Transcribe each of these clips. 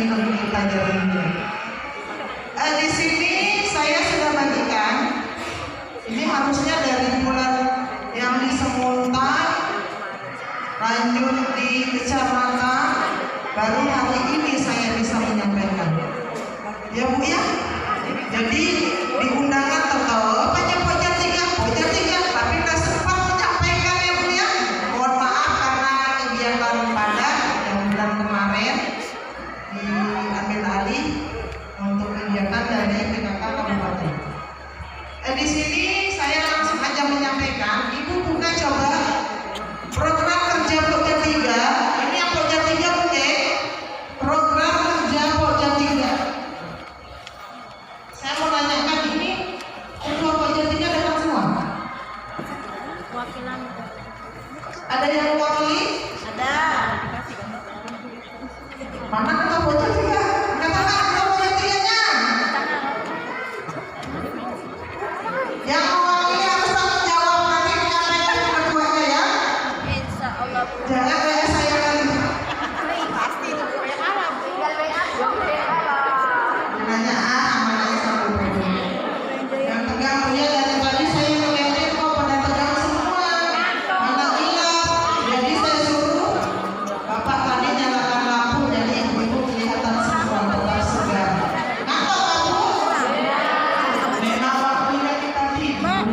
minum kita jadinya. Di sini saya sudah bagikan. Ini harusnya dari bulan yang di Semuntai, lanjut di kecamatan, baru hari ini saya bisa menyampaikan. Ya Bu ya. Jadi di undangan tertawa Pojat tiga, tapi tidak sempat menyampaikan ya Bu ya. Mohon maaf karena kegiatan padat yang bulan kemarin diambil alih untuk kegiatan dari PKK Kabupaten. Di sini saya langsung aja menyampaikan, Ibu buka coba program kerja Pojat 3. Ini yang Pojat 3 punya program kerja Pojat 3. Saya mau tanyakan ini ketua Pojat 3 datang semua? Wakilan. Ada yang mewakili? Ada. Mana ketua Pojat 3? Katakan ketua Pojat 3-nya. Yang mewakili harus tanggung jawab, nanti menyampaikan ke ketuanya ya. Insya Allah. Jangan kayak saya lagi. Pasti itu yang Arab. Tinggal WA dong. Nanya sama nanya satu poin. Yang tegang punya dari tadi saya ngeliatin kok pada tegang semua. Mana hilang. Jadi saya suruh Bapak tadi nyalakan lampu, jadi ibu-ibu kelihatan semua tetap segar. Ngantuk kamu? Memang waktunya kita tidur.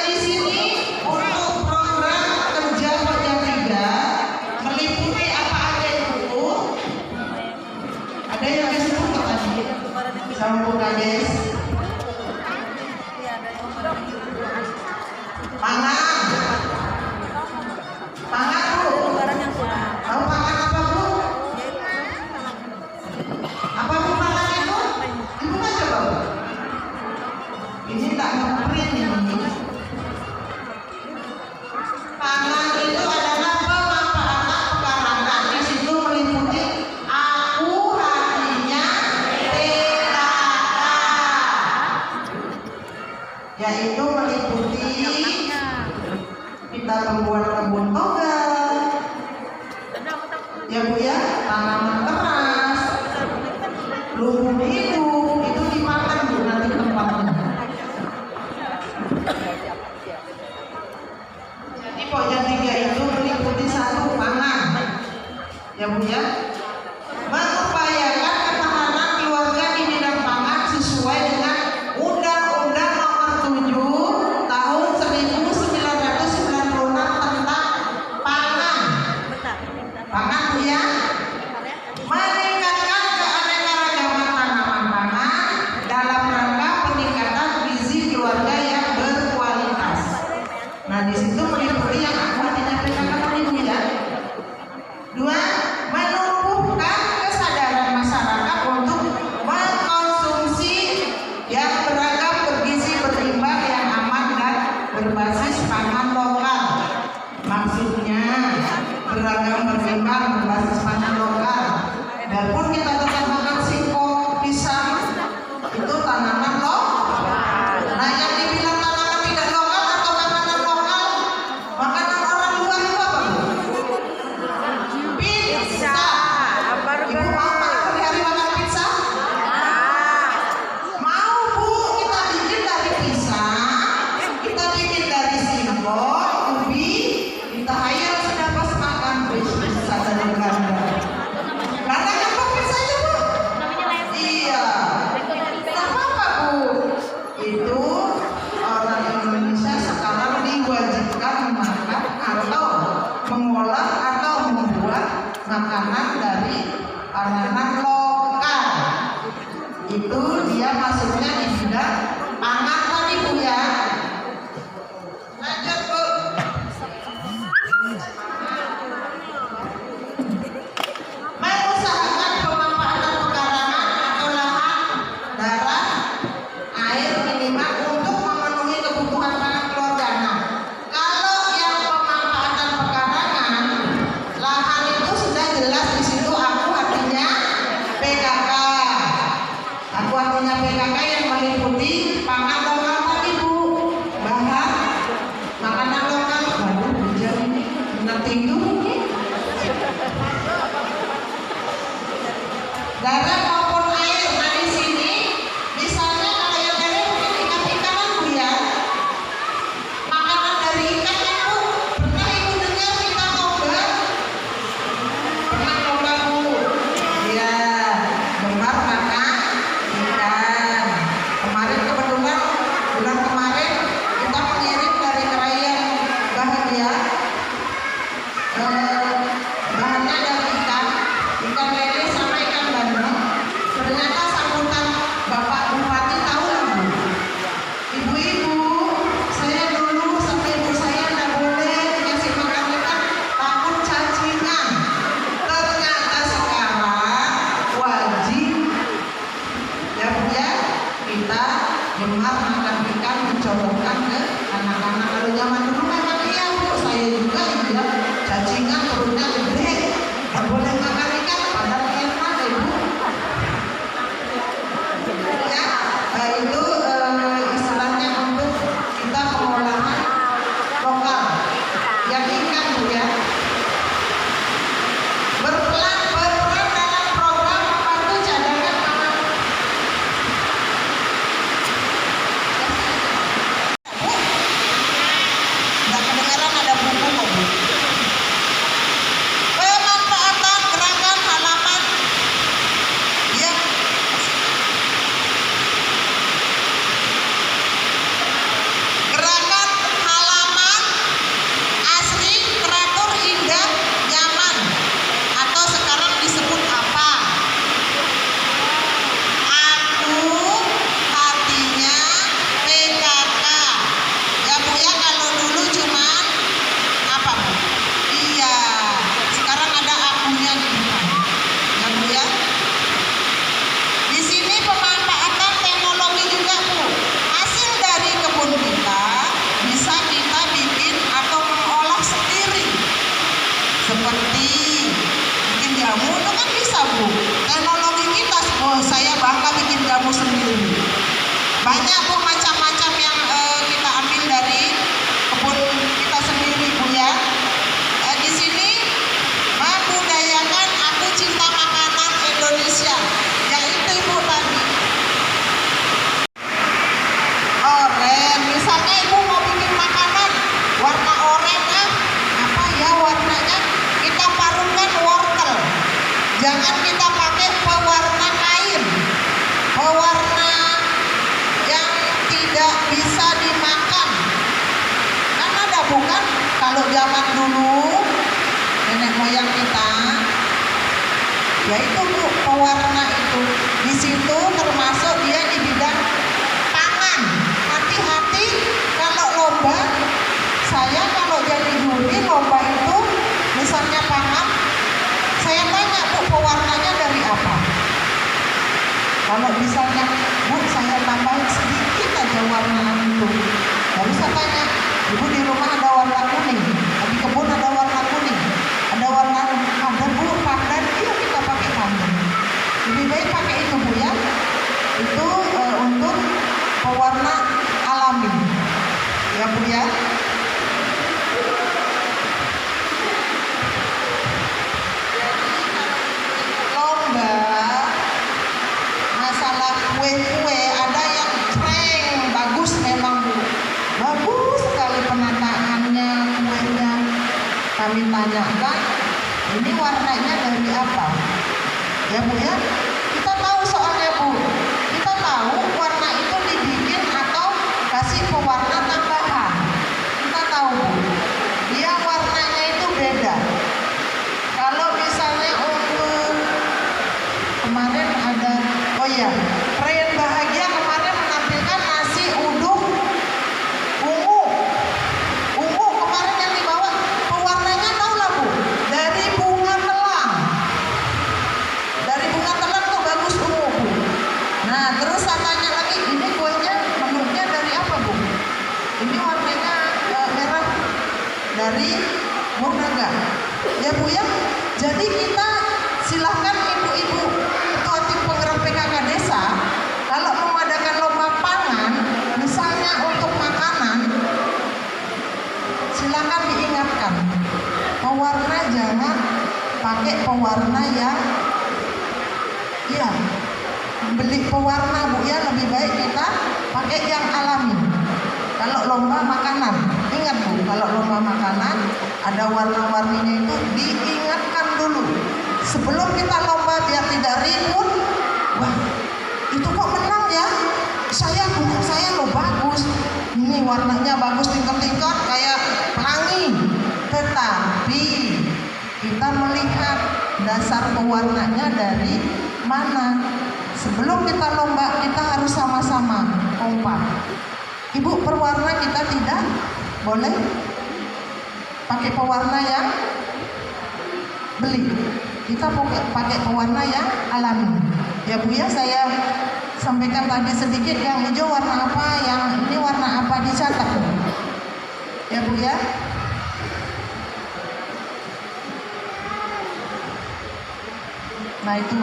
Di sini untuk program kerja Pojat 3 meliputi apa aja itu? Ada yang kasih buka tadi? Sama buka guys. Pangan. Pangan Bu. Tahu pangan apa Bu? Apa Bu pangan itu? Ibu kan coba Bu. Ini tak ngeprint ini. Pangan itu adalah pemanfaatan pekarangan, di situ meliputi aku hatinya PKK, yaitu meliputi kita membuat kebun toga, ya Bu ya, tanaman keras, lumbung hidup, itu dimakan Bu nanti tempatnya. Jadi Pojat 3 itu meliputi satu pangan, ya Bu ya, mengupayakan ketahanan keluarga di bidang pangan sesuai dengan Undang-Undang Nomor 7 Tahun 1996 tentang pangan. Pangan Bu ya, meningkatkan keanekaragaman tanaman pangan dalam rangka peningkatan gizi keluarga yang berkualitas. Nah di situ meliputi yang aku hatinya PKK tadi Bu ya. 2, menumbuhkan kesadaran masyarakat untuk mengkonsumsi yang beragam, bergizi, berimbang, yang aman dan berbasis pangan lokal. Maksudnya beragam, berimbang, berbasis pangan lokal. Dan pun kita tetap makan singkong, pisang, itu tanaman lokal. Nah yang dibilang tanaman tidak lokal atau makanan lokal, makanan orang luar itu apa Bu? Pizza. Ibu mau makan hari makan pizza? Mau Bu, kita bikin dari pisang, kita bikin dari singkong, ubi, kita hayal sudah pas makan pizza dari Belanda. Belanda apa pizzanya Bu? Iya. Tidak apa-apa Bu. Itu orang Indonesia sekarang diwajibkan makan atau mengolah atau membuat makanan dari panganan lokal. Itu dia masuknya di bidang pangan tadi Bu ya. Lanjut Bu. Mengusahakan pemanfaatan pekarangan atau lahan darat air minimal untuk memenuhi kebutuhan pangan keluarga. Nah, kalau yang pemanfaatan pekarangan, lahan itu sudah jelas di situ aku artinya PKK. Aku artinya PKK yang meliputi pangan lokal tadi Bu. bisa Bu. Teknologi kita, oh saya bangga bikin jamu sendiri. Banyak Bu macam-macam yang kita ambil dari kebun kita sendiri Bu ya. Di sini membudayakan aku cinta makanan Indonesia. Yang itu Ibu tadi. Oren, misalnya Ibu mau bikin makanan warna oranye, apa ya warnanya? Kita parutkan wortel. Jangan kita pakai pewarna kain, pewarna yang tidak bisa dimakan. Kan ada bukan? Kalau zaman dulu nenek moyang kita, ya itu Bu, pewarna itu. Di situ termasuk dia di bidang pangan. Hati-hati kalau lomba. Saya kalau jadi juri lomba itu, misalnya pangan, saya tanya Bu, pewarnanya dari apa? Kalau misalnya Bu, saya tambahin sedikit aja warna itu, baru saya tanya, Ibu di rumah ada warna kuning, di kebun ada warna kuning, ada warna ada Bu pandan, iya kita pakai pandan. Lebih baik pakai itu Bu ya. Itu untuk pewarna alami, ya Bu ya. Lomba masalah kue-kue ada yang keren, bagus memang Bu, bagus sekali penataannya kuenya. Kami tanyakan, ini warnanya dari apa? Ya Bu ya, kita tahu soalnya Bu, kita tahu warna itu dibikin atau kasih pewarna tambahan. Kita tahu Bu, dia warnanya itu beda. Kalau misalnya untuk kemarin ada, oh ya, perayaan bahagia kemarin menampilkan nasi uduk ungu. Ungu kemarin yang dibawa, pewarnanya tahu lah Bu, dari bunga telang. Dari bunga telang tuh bagus ungu Bu. Nah terus saya tanya lagi, ini kuenya menurutnya dari apa Bu? Ini warnanya merah, dari Murnaga. Ya Bu ya, jadi kita silahkan ibu-ibu ketua tim penggerak PKK desa kalau mengadakan lomba pangan, misalnya untuk makanan, silahkan diingatkan pewarna jangan pakai pewarna yang ya beli pewarna Bu ya, lebih baik kita pakai yang alami. Kalau lomba makanan, ingat Bu, kalau lomba makanan ada warna-warninya itu diingatkan dulu sebelum kita lomba biar tidak ribut. Wah, itu kok menang ya? Bukan saya lo bagus. Ini warnanya bagus tingkat-tingkat kayak pelangi. Tetapi kita melihat dasar pewarnanya dari mana. Sebelum kita lomba kita harus sama-sama kompak. Ibu, perwarna kita tidak boleh pakai pewarna yang beli. Kita pakai pewarna yang alami. Ya Bu ya, saya sampaikan tadi sedikit, yang hijau warna apa, yang ini warna apa, dicatat. Ya Bu ya. Nah itu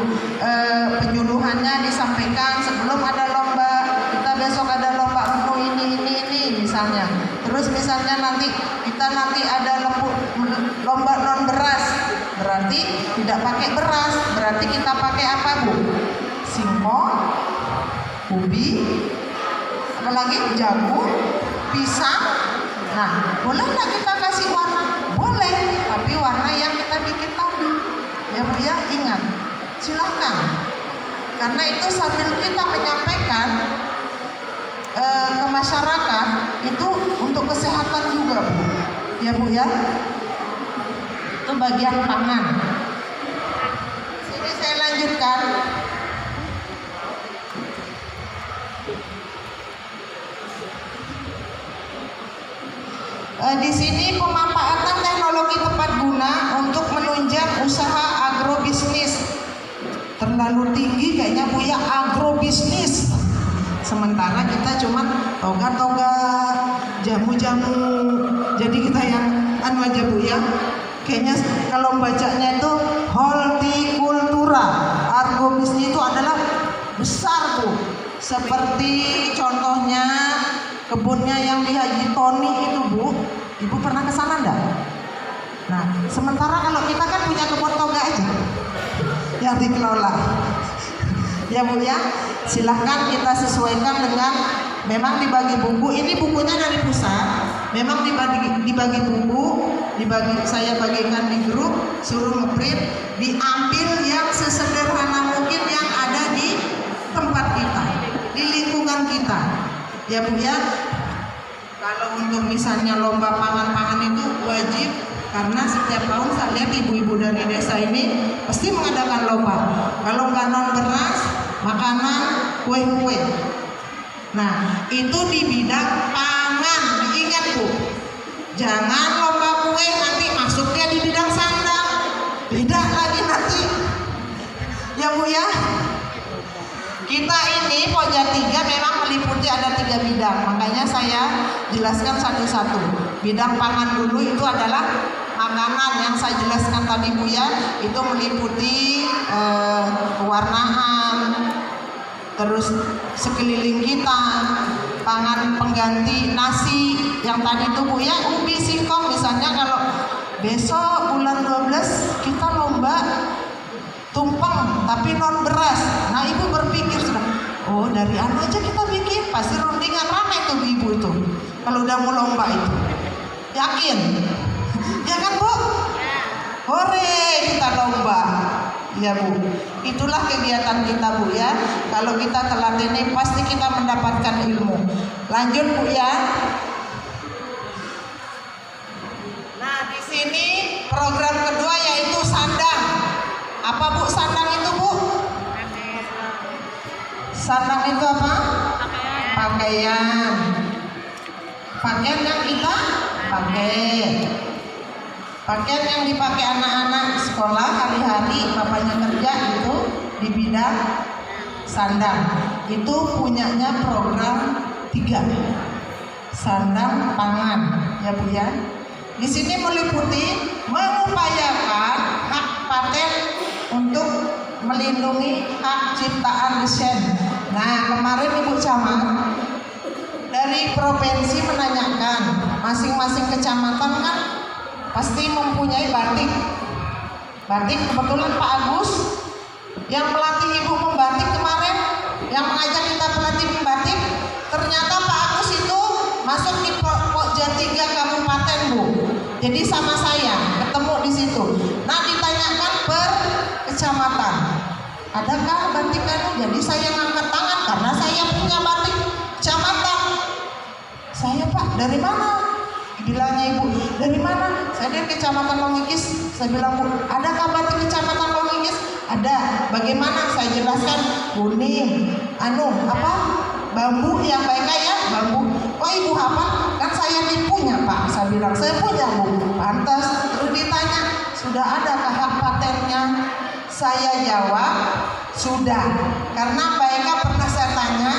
penyuluhannya disampaikan sebelum ada lomba. Kita besok ada lomba menu ini misalnya. Terus misalnya kita nanti ada lomba non beras, berarti tidak pakai beras, berarti kita pakai apa Bu? Singkong, ubi, apalagi jagung, pisang. Nah, boleh nggak kita kasih warna? Boleh, tapi warna yang kita bikin tadi. Ya Bu ya, ingat. Silakan, karena itu sambil kita menyampaikan ke masyarakat itu untuk kesehatan juga Bu. Ya Bu ya, itu bagian pangan. Sini saya lanjutkan. Di sini pemanfaatan teknologi tepat guna untuk menunjang usaha agrobisnis. Terlalu tinggi kayaknya Bu ya, agrobisnis. Sementara kita cuma toga-toga, jamu-jamu. Jadi kita yang aja Bu ya. Kayaknya kalau bacanya itu hortikultura. Seperti contohnya kebunnya yang di Haji Tony itu Bu, Ibu pernah ke sana enggak? Nah, sementara kalau kita kan punya kebun toga aja yang dikelola. Ya Bu ya, silahkan kita sesuaikan dengan, memang dibagi buku, ini bukunya dari pusat, memang dibagi buku, saya bagikan di grup, suruh ngeprint, diambil yang sesederhana mungkin yang ada di tempat kita, di lingkungan kita. Ya Bu ya, kalau untuk misalnya lomba pangan-pangan itu wajib, karena setiap tahun saya lihat ibu-ibu dari desa ini pasti mengadakan lomba. Kalau nggak non beras, makanan, kue-kue. Nah, itu di bidang pangan. Diingat Bu, jangan lomba kue nanti masuknya di bidang sandang. Beda lagi nanti. Ya Bu ya. Kita ini Pojat 3 memang meliputi ada 3 bidang. Makanya saya jelaskan satu-satu. Bidang pangan dulu itu adalah makanan yang saya jelaskan tadi Bu ya. Itu meliputi pewarnaan, terus sekeliling kita, pangan pengganti nasi yang tadi itu Bu ya, ubi singkong misalnya. Kalau besok bulan 12 kita lomba tumpeng tapi non beras. Nah Ibu berpikir sudah, oh dari anu aja kita bikin, pasti rundingan ramai tuh ibu itu kalau udah mau lomba itu. Yakin? Ya kan Bu? Hore, kita lomba. Ya Bu, itulah kegiatan kita Bu ya. Kalau kita telaten ini pasti kita mendapatkan ilmu. Lanjut Bu ya. Nah di sini program kedua yaitu sandang. Apa Bu sandang itu Bu? Sandang itu apa? Pakaian. Pakaian yang kita pakai. Pakaian yang dipakai anak-anak sekolah hari-hari, bapaknya kerja itu di bidang sandang. Itu punyanya program 3. Sandang pangan, ya Bu ya. Di sini meliputi mengupayakan hak paten untuk melindungi hak ciptaan desain. Nah, kemarin Ibu Camat dari provinsi menanyakan, masing-masing kecamatan kan pasti mempunyai batik. Batik kebetulan Pak Agus yang melatih Ibu membatik kemarin, yang mengajak kita pelatih membatik. Ternyata Pak Agus itu masuk di Pojat 3 Kabupaten Bu. Jadi sama saya ketemu di situ. Nah ditanyakan per kecamatan, adakah batik anu? Jadi saya ngangkat tangan karena saya punya batik kecamatan. Saya Pak dari mana? Bilangnya Ibu, dari mana? Saya dari Kecamatan Longikis. Saya bilang Bu, adakah batik Kecamatan Longikis? Ada. Bagaimana? Saya jelaskan, kuning, bambu yang baik ya, bambu. Oh Ibu apa? Kan saya punya Pak. Saya bilang saya punya Bu. Pantas. Terus ditanya, sudah adakah hak patennya? Saya jawab sudah. Karena mereka pernah saya tanya,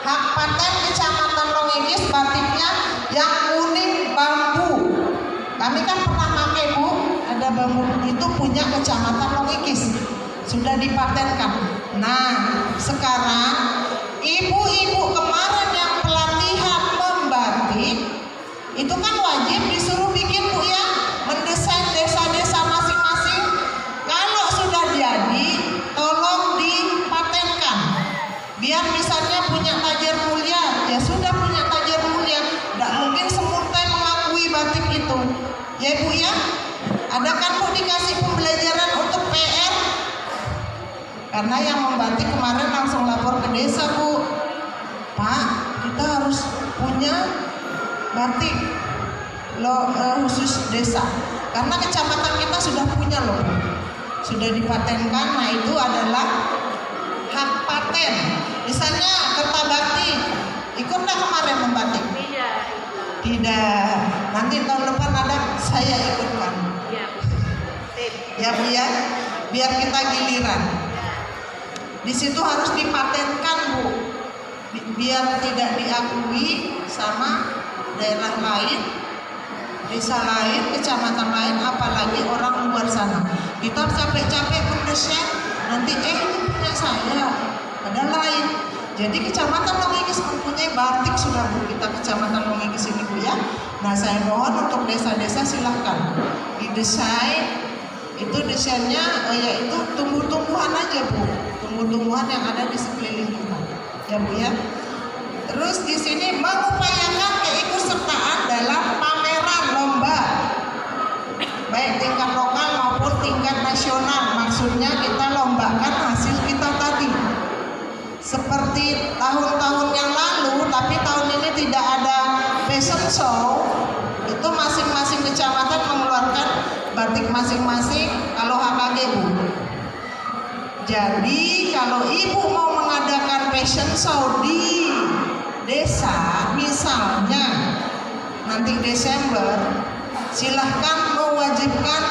hak paten Kecamatan Longikis batiknya yang kuning bambu. Kami kan pernah pakai Bu, ada bambu itu punya Kecamatan Longikis, sudah dipatenkan. Nah sekarang ibu-ibu kemarin yang pelatihan membatik itu kan wajib disuruh bikin Bu ya, mendesain desa-desa masing-masing. Kalau sudah jadi tolong dipatenkan, biar misalnya punya tajer mulia, ya sudah punya tajer mulia, tidak mungkin semurtai mengakui batik itu. Ya Bu ya, ada kan Bu dikasih pembelajaran untuk PR. Karena yang membatik kemarin langsung lapor ke desa Bu, Pak kita harus punya batik khusus desa. Karena kecamatan kita sudah punya loh, sudah dipatenkan. Nah itu adalah hak paten. Misalnya Kertabakti ikut nggak kemarin membatik? Tidak. Nanti tahun depan ada saya ikutkan. Ya Bu ya, biar kita giliran. Di situ harus dipatenkan Bu, biar tidak diakui sama daerah lain, desa lain, kecamatan lain, apalagi orang luar sana. Kita capek-capek mendesain, nanti ini punya saya, ada lain. Jadi Kecamatan Longigis mempunyai batik sudah Bu, kita Kecamatan Longigis ini Bu ya. Nah saya mohon untuk desa-desa silahkan didesain, itu desainnya yaitu tumbuh-tumbuhan aja Bu, tumbuh-tumbuhan yang ada di sekeliling kita ya Bu ya. Terus di sini mengupayakan keikutsertaan dalam pameran lomba baik tingkat lokal maupun tingkat nasional. Maksudnya kita lombakan hasil kita tadi seperti tahun-tahun yang lalu, tapi tahun ini tidak ada fashion show. Itu masing-masing kecamatan mengeluarkan batik masing-masing kalau HKG Bu. Jadi kalau ibu mau mengadakan fashion show di desa misalnya nanti Desember, silahkan mewajibkan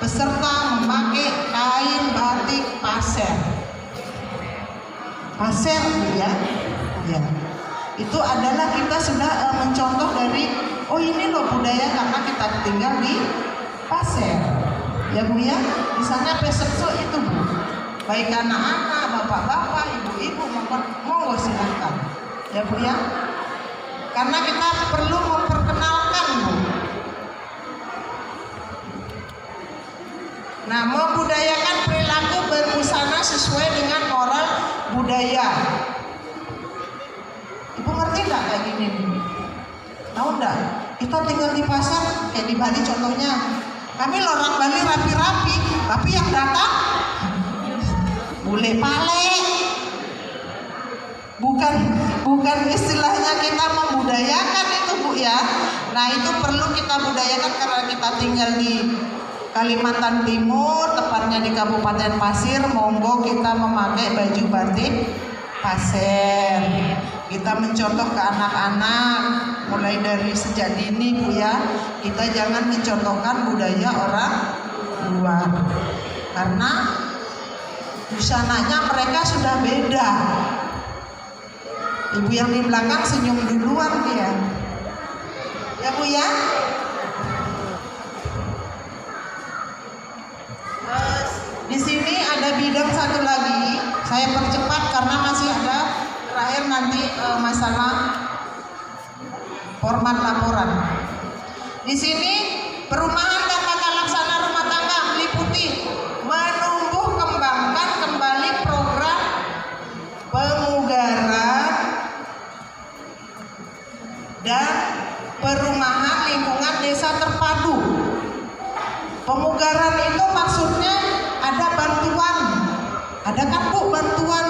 peserta memakai kain batik pasir. Pasir ya, ya. Itu adalah kita sudah mencontoh dari oh ini loh budaya karena kita tinggal di pasir ya Bu ya. Di sana fashion show itu Bu, baik anak-anak, bapak-bapak, ibu-ibu, monggo silahkan ya Bu ya, karena kita perlu memperkenalkan Bu. Nah, membudayakan perilaku berbusana sesuai dengan moral budaya. Ibu ngerti nggak kayak gini? Tahu nggak? Kita tinggal di pasar kayak di Bali contohnya. Kami orang Bali rapi-rapi, tapi yang datang bule pale. Bukan istilahnya kita membudayakan itu Bu ya. Nah itu perlu kita budayakan karena kita tinggal di Kalimantan Timur, tepatnya di Kabupaten Pasir. Monggo kita memakai baju batik pasir. Kita mencontoh ke anak-anak mulai dari sejak dini Bu ya. Kita jangan mencontohkan budaya orang luar karena busananya mereka sudah beda. Ibu yang di belakang senyum duluan dia. Ya Bu ya. Di sini ada bidang satu lagi. Saya percepat karena masih ada terakhir nanti masalah format laporan. Di sini perumahan dan tata laksana rumah tangga meliputi menumbuh kembangkan kembali program pemugaran dan perumahan lingkungan desa terpadu. Pemugaran itu maksudnya ada bantuan, ada kan Bu bantuan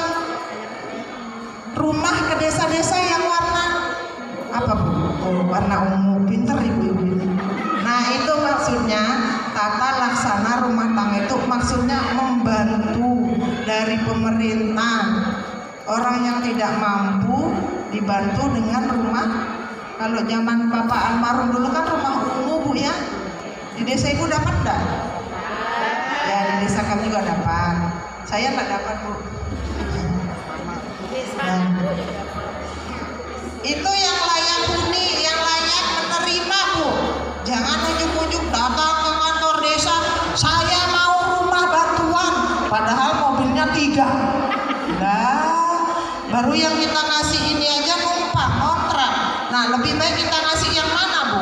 rumah ke desa-desa yang warna apa Bu? Oh, warna ungu, pinter ibu-ibu ini. Nah itu maksudnya tata laksana rumah tangga itu maksudnya membantu dari pemerintah. Orang yang tidak mampu dibantu dengan rumah. Kalau zaman Bapak almarhum dulu kan rumah ungu Bu ya. Di desa ibu dapat enggak? Ya di desa kami juga dapat. Saya enggak dapat Bu. Nah, itu yang layak huni, yang layak menerima Bu. Jangan ujuk-ujuk datang ke kantor desa, saya mau rumah bantuan, padahal mobilnya 3. Nah, baru yang kita ngasih ini aja numpang kontrak. Nah, lebih baik kita ngasih yang mana Bu?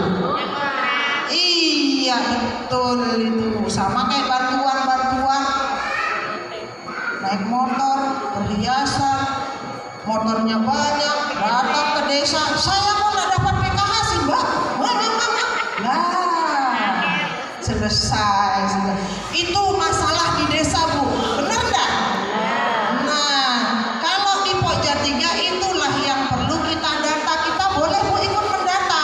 Iya betul itu, sama kayak bantuan-bantuan naik motor, perhiasan, motornya banyak, datang ke desa, saya mau nggak dapat PKH sih Mbak. Nah, selesai. Itu masalah di desa Bu, benar nggak? Nah, kalau di Pokja 3 itulah yang perlu kita data. Kita boleh Bu ikut mendata.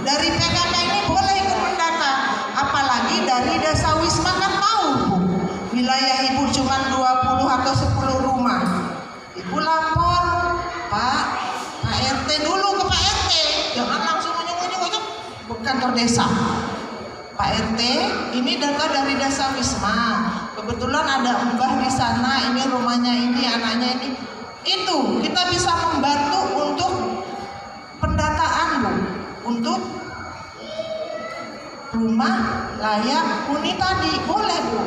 Dari PKK ini boleh ikut mendata. Apalagi dari desa Wisma kan tahu Bu, wilayah Ibu cuma 20 atau 10 rumah. Ibu lapor, Pak RT dulu ke Pak RT, jangan langsung unyuk-unyuk ke kantor desa. Pak RT, ini data dari desa Wisma. Kebetulan ada mbah di sana, ini rumahnya ini, anaknya ini. Itu kita bisa membantu untuk pendataan Bu, untuk rumah layak huni tadi. Boleh Bu,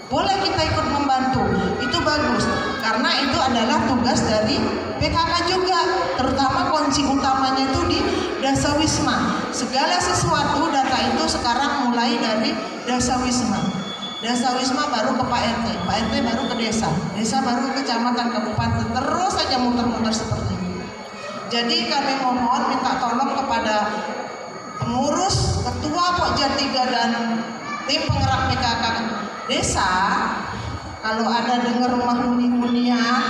boleh kita ikut membantu. Itu bagus karena itu adalah tugas dari PKK juga, terutama kunci utamanya itu di Dasawisma. Segala sesuatu data itu sekarang mulai dari Dasawisma. Dasawisma baru ke Pak RT, Pak RT baru ke desa, desa baru ke kecamatan, kabupaten, terus saja muter-muter seperti ini. Jadi kami mohon minta tolong kepada pengurus, ketua Pokja 3 dan tim penggerak PKK desa, kalau ada dengar rumah huni-hunian,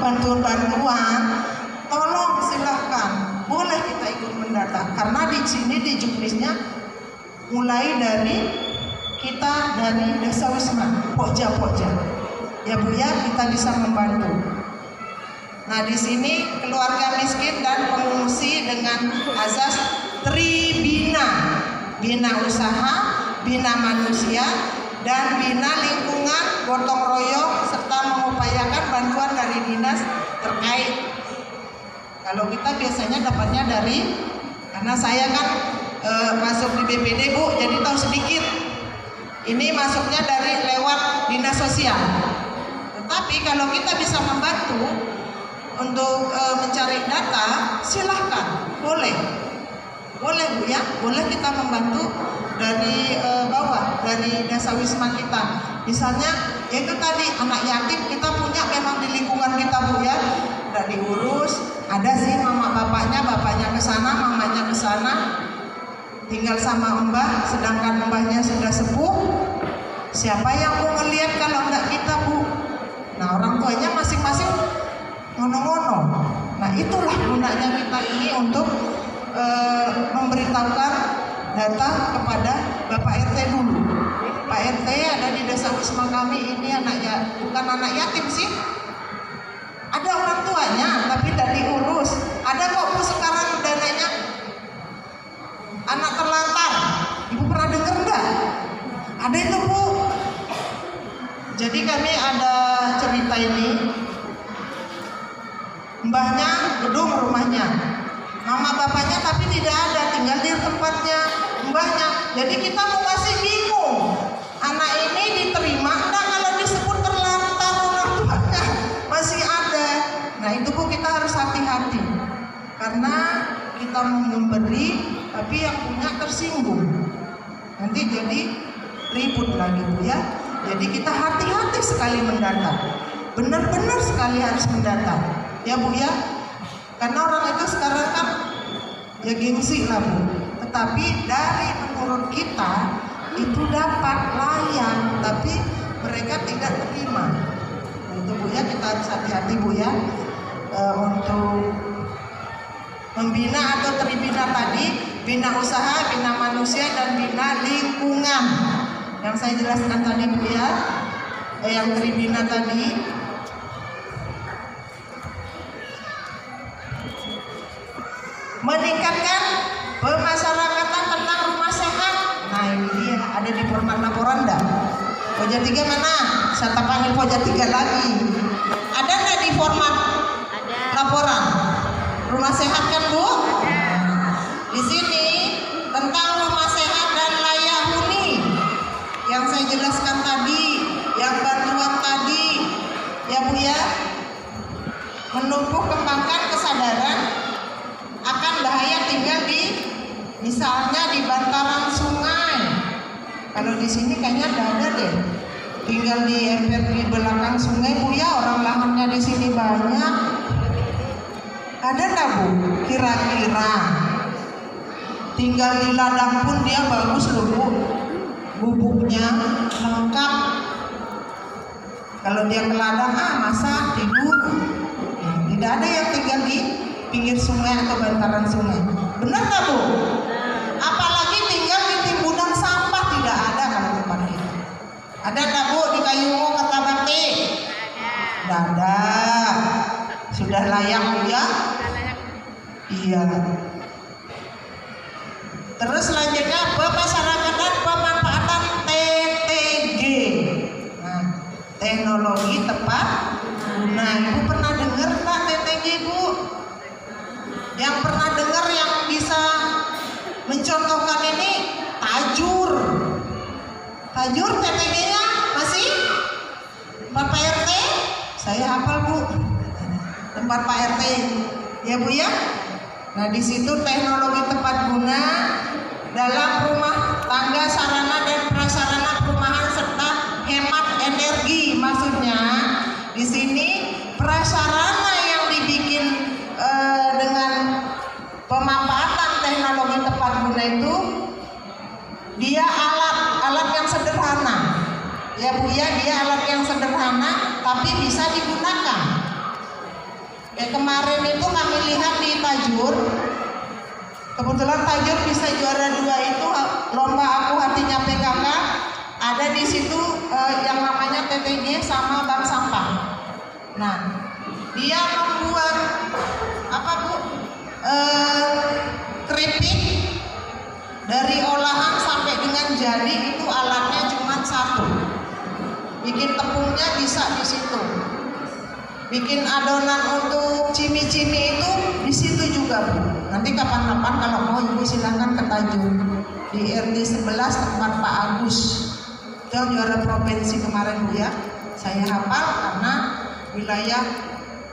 bantuan-bantuan, tolong silahkan, boleh kita ikut mendata. Karena di sini di juknisnya mulai dari kita dari Dasawisma, Pokja, ya Bu ya, kita bisa membantu. Nah di sini keluarga miskin dan pengungsi dengan azas Tribina, bina usaha, bina manusia, dan bina lingkungan, gotong royong, serta mengupayakan bantuan dari dinas terkait. Kalau kita biasanya dapatnya dari, karena saya kan masuk di BPD Bu, jadi tahu sedikit. Ini masuknya dari lewat dinas sosial. Tetapi kalau kita bisa membantu untuk mencari data, silahkan, boleh Bu ya, boleh kita membantu dari bawah, dari Dasawisma kita. Misalnya, yaitu tadi anak yatim kita punya memang di lingkungan kita Bu ya, udah diurus, ada sih mama bapaknya ke sana, mamanya ke sana, tinggal sama mbah, sedangkan mbahnya sudah sepuh. Siapa yang mau ngelihat kalau enggak kita Bu? Nah orang tuanya masing-masing ngono-ngono. Nah itulah gunanya kita ini untuk memberitahukan data kepada Bapak RT dulu. Pak RT ada di Dasawisma kami ini bukan anak yatim sih. Ada orang tuanya tapi tidak diurus. Ada kok Bu sekarang dananya anak terlantar. Ibu pernah dengar enggak? Ada itu Bu. Jadi kami ada cerita ini. Mbahnya gedung rumahnya, mama bapaknya tapi tidak ada, tinggal di tempatnya mbahnya. Jadi kita mau masih bingung, anak ini diterima enggak kalau disebut terlantar orang tuanya masih ada. Nah itu Bu kita harus hati-hati, karena kita mau memberi tapi yang punya tersinggung, nanti jadi ribut lagi Bu ya. Jadi kita hati-hati sekali mendata, benar-benar sekali harus mendata ya Bu ya. Karena orang itu sekarang kan ya gengsi lah Bu, tetapi dari menurut kita itu dapat layak, tapi mereka tidak terima. Itu Bu ya, kita harus hati-hati Bu ya untuk membina atau tribina tadi, bina usaha, bina manusia, dan bina lingkungan yang saya jelaskan tadi Bu ya. Yang tribina tadi meningkatkan pemasarakatan tentang rumah sehat. Nah ini dia, ada di format laporan dah. Pokja 3 mana? Saya panggil Pokja 3 lagi. Ada nggak di format laporan rumah sehat kan Bu? Di sini tentang rumah sehat dan layak huni yang saya jelaskan tadi, yang bantuan tadi ya Bu ya, menumbuh kembangkan kesadaran akan bahaya tinggal di misalnya di bantaran sungai. Kalau di sini kayaknya tidak ada deh, tinggal di ember di belakang sungai Bu ya, orang lahannya di sini banyak. Ada nggak Bu kira-kira? Tinggal di ladang pun dia bagus loh Bu, bubuknya lengkap. Kalau dia ke ladang masak tidur, tidak ada yang tinggal di pinggir sungai atau bantaran sungai. Benar nggak Bu? Apalagi tinggal di timbunan sampah, tidak ada kalau tempat kita. Ada nggak Bu di Kayungo, Kertabakti? Tidak ada. Sudah layak Bu ya? Iya. Terus selanjutnya pemasarakatan pemanfaatan TTG. Nah, teknologi tepat guna. Ibu pernah dengar nggak TTG Bu? Yang pernah dengar yang bisa mencontohkan ini Tajur. Tajur TTG-nya masih Bapak RT Saya hafal Bu, tempat Pak RT, ya Bu ya. Nah di situ teknologi tepat guna dalam rumah tangga, sarana dan prasarana perumahan serta hemat energi. Maksudnya di sini prasarana yang dibikin dengan pemanfaatan teknologi tepat guna itu dia alat yang sederhana, ya Bu ya, dia alat yang sederhana tapi bisa digunakan. Kemarin itu kami lihat di Tajur, kebetulan Tajur bisa juara 2 itu lomba Aku Hatinya PKK, ada di situ yang namanya TTG sama bank sampah. Nah, dia membuat apa Bu? Keripik dari olahan sampai dengan jadi itu alatnya cuma 1. Bikin tepungnya bisa di situ. Bikin adonan untuk cimi-cimi itu di situ juga Bu. Nanti kapan-kapan kalau mau Ibu silakan ke Tajur di RT 11 tempat Pak Agus. Itu yang juara provinsi kemarin Bu ya. Saya hafal karena wilayah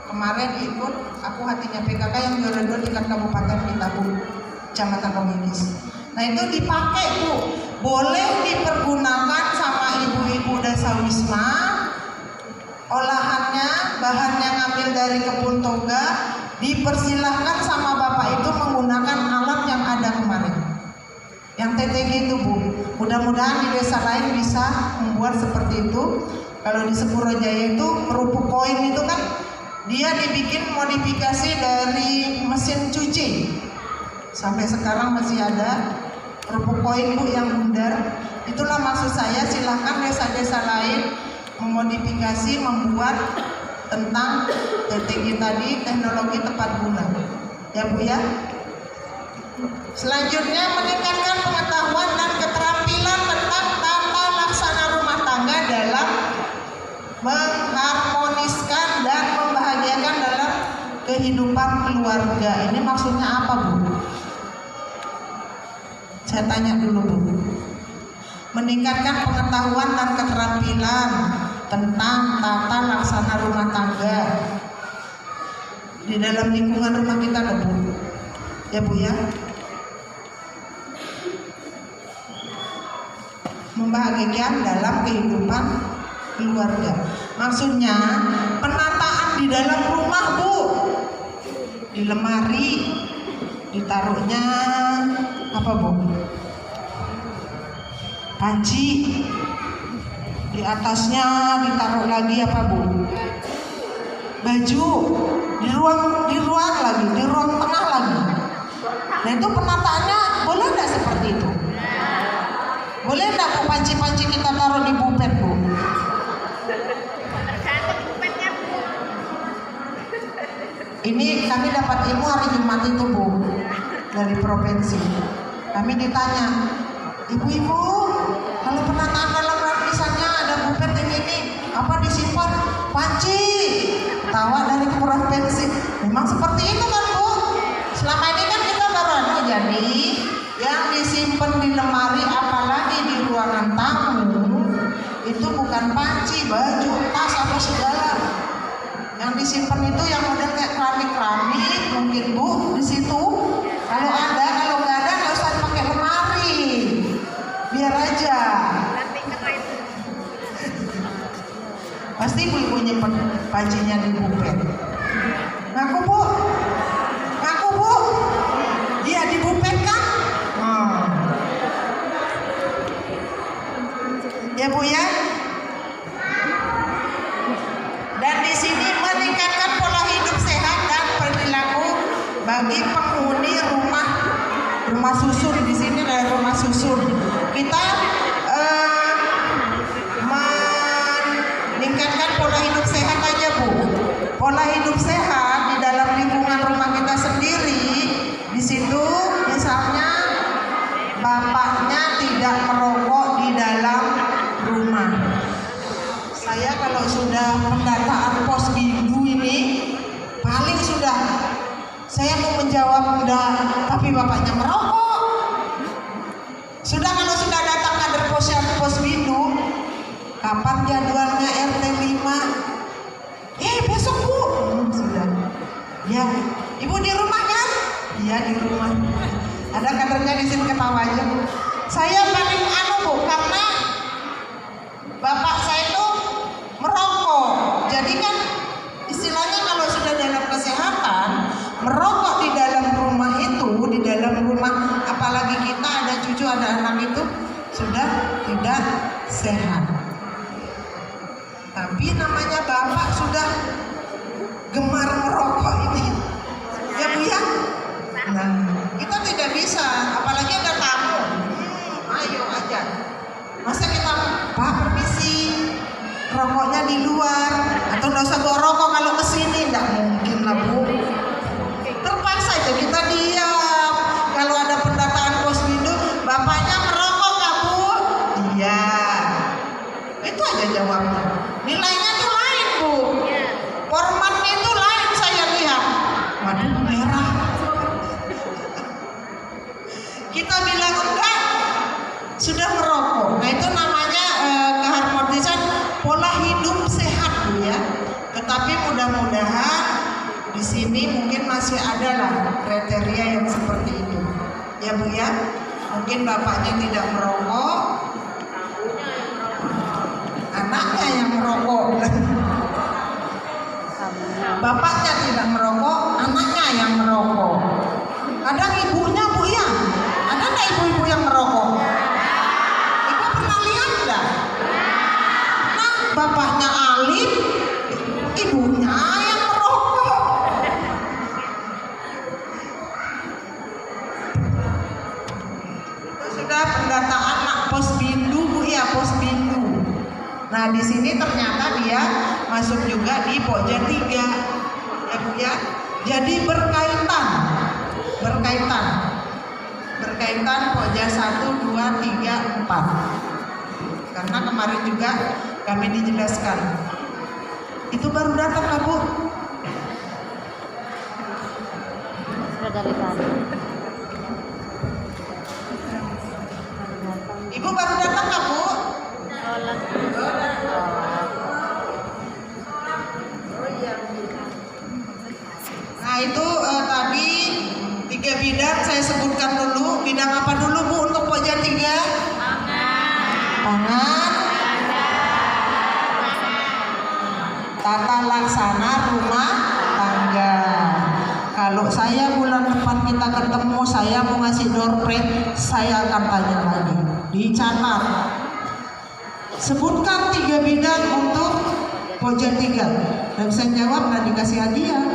kemarin ikut Aku Hatinya PKK yang juara 2 tingkat kabupaten Kitabu, Kecamatan Romigis. Nah itu dipakai Bu, boleh dipergunakan sama ibu-ibu dasawisma. Olahannya, bahannya ngambil dari kebun toga, dipersilahkan sama bapak itu menggunakan alat yang ada kemarin, yang TTG itu Bu. Mudah-mudahan di desa lain bisa membuat seperti itu. Kalau di Sepuro Jaya itu kerupuk koin itu kan dia dibikin modifikasi dari mesin cuci. Sampai sekarang masih ada kerupuk koin Bu yang bundar. Itulah maksud saya, silahkan desa-desa lain memodifikasi, membuat tentang TTG tadi, teknologi tepat guna, ya Bu ya. Selanjutnya meningkatkan pengetahuan dan keterampilan tentang tata laksana rumah tangga dalam mengharmoniskan dan membahagiakan dalam kehidupan keluarga. Ini maksudnya apa Bu? Saya tanya dulu Bu. Meningkatkan pengetahuan dan keterampilan tentang tata laksana rumah tangga di dalam lingkungan rumah kita Bu. Ya Bu ya. Membahagiakan dalam kehidupan keluarga. Maksudnya penataan di dalam rumah Bu. Di lemari ditaruhnya apa Bu? Panci. Di atasnya ditaruh lagi apa Bu? Baju. Di ruang lagi, di ruang tengah lagi. Nah itu penataannya boleh nggak seperti itu? Boleh nggak Bu panci-panci kita taruh di bufet Bu? Ini kami dapat ilmu hari Jumat itu Bu, dari provinsi. Kami ditanya, ibu-ibu, kalau penataan dalam misalnya ada bufet ini apa disimpan? Panci. Tawa dari provinsi. Memang seperti itu kan Bu. Selama ini kan kita baru ada, jadi yang disimpan di lemari apalagi di ruangan tamu itu bukan panci, baju, tas apa segala. Yang disimpan itu yang model kayak keramik-keramik mungkin Bu di situ. Kalau ada, kalau nggak ada nggak usah pakai lemari, biar aja. Pasti ibu-ibu nyimpen pancinya di bufet. Ngaku Bu, ngaku Bu. Iya di bufet kan? Ya Bu ya. Dan di sini meningkatkan pola hidup sehat dan perilaku bagi penghuni rumah susun. Di sini ada rumah susun. Kita meningkatkan pola hidup sehat aja Bu. Pola hidup sehat di dalam lingkungan rumah kita sendiri. Di situ misalnya bapaknya tidak merokok di dalam rumah. Saya kalau sudah pendataan pos minggu ini paling sudah saya mau menjawab udah, tapi bapaknya merokok. Sudah kalau sudah datang kader pos minggu, kapan jadwalnya RT 5? Ya, ibu di rumah kan? Iya di rumah. Ada kadernya di sini ketawa aja. Saya paling bu, karena bapak saya itu merokok. Jadi kan istilahnya kalau sudah dalam kesehatan, merokok di dalam rumah itu, di dalam rumah, apalagi kita ada cucu, ada anak itu sudah tidak sehat. Tapi namanya bapak sudah gemar merokok ini, ya bu ya. Nah, kita tidak bisa, apalagi ada tamu. Ayo aja. Masa kita, Pak permisi, rokoknya di luar, atau nggak usah bawa rokok kalau kesini, nggak mungkin lah bu. Terpaksa aja kita diam. Kalau ada pendataan posbindu, bapaknya merokok nggak bu? Iya. Itu aja jawabnya. Nilainya tuh lain bu. Formatnya itu lain saya lihat. Waduh merah. Kita bilang enggak, sudah merokok. Nah itu namanya keharmonisan pola hidup sehat bu ya. Tetapi mudah-mudahan di sini mungkin masih ada lah kriteria yang seperti itu. Ya bu ya. Mungkin bapaknya tidak merokok, anaknya yang merokok. Bapaknya tidak merokok, anaknya yang merokok. Kadang ibunya bu ya. Ada nggak ibu-ibu yang merokok? Ibu pernah lihat nggak? Nah, bapaknya alim, ibunya yang merokok. Itu sudah pendataan posbindu bu ya, posbindu. Nah di sini ternyata dia masuk juga di Pokja 3 ya bu ya. Jadi berkaitan Pokja 1, 2, 3, 4. Karena kemarin juga kami dijelaskan. Itu baru datang lah bu. Sudah dari tadi. Ibu baru datang lah bu. Nah itu tadi 3 bidang saya sebutkan dulu. Bidang apa dulu bu untuk Pokja 3? Pangan, tata laksana rumah tangga. Kalau saya bulan depan kita ketemu, saya mau ngasih door prize, saya akan tanya lagi. Dicatat. Sebutkan 3 bidang untuk Pokja 3. Dan saya jawab dan dikasih hadiah.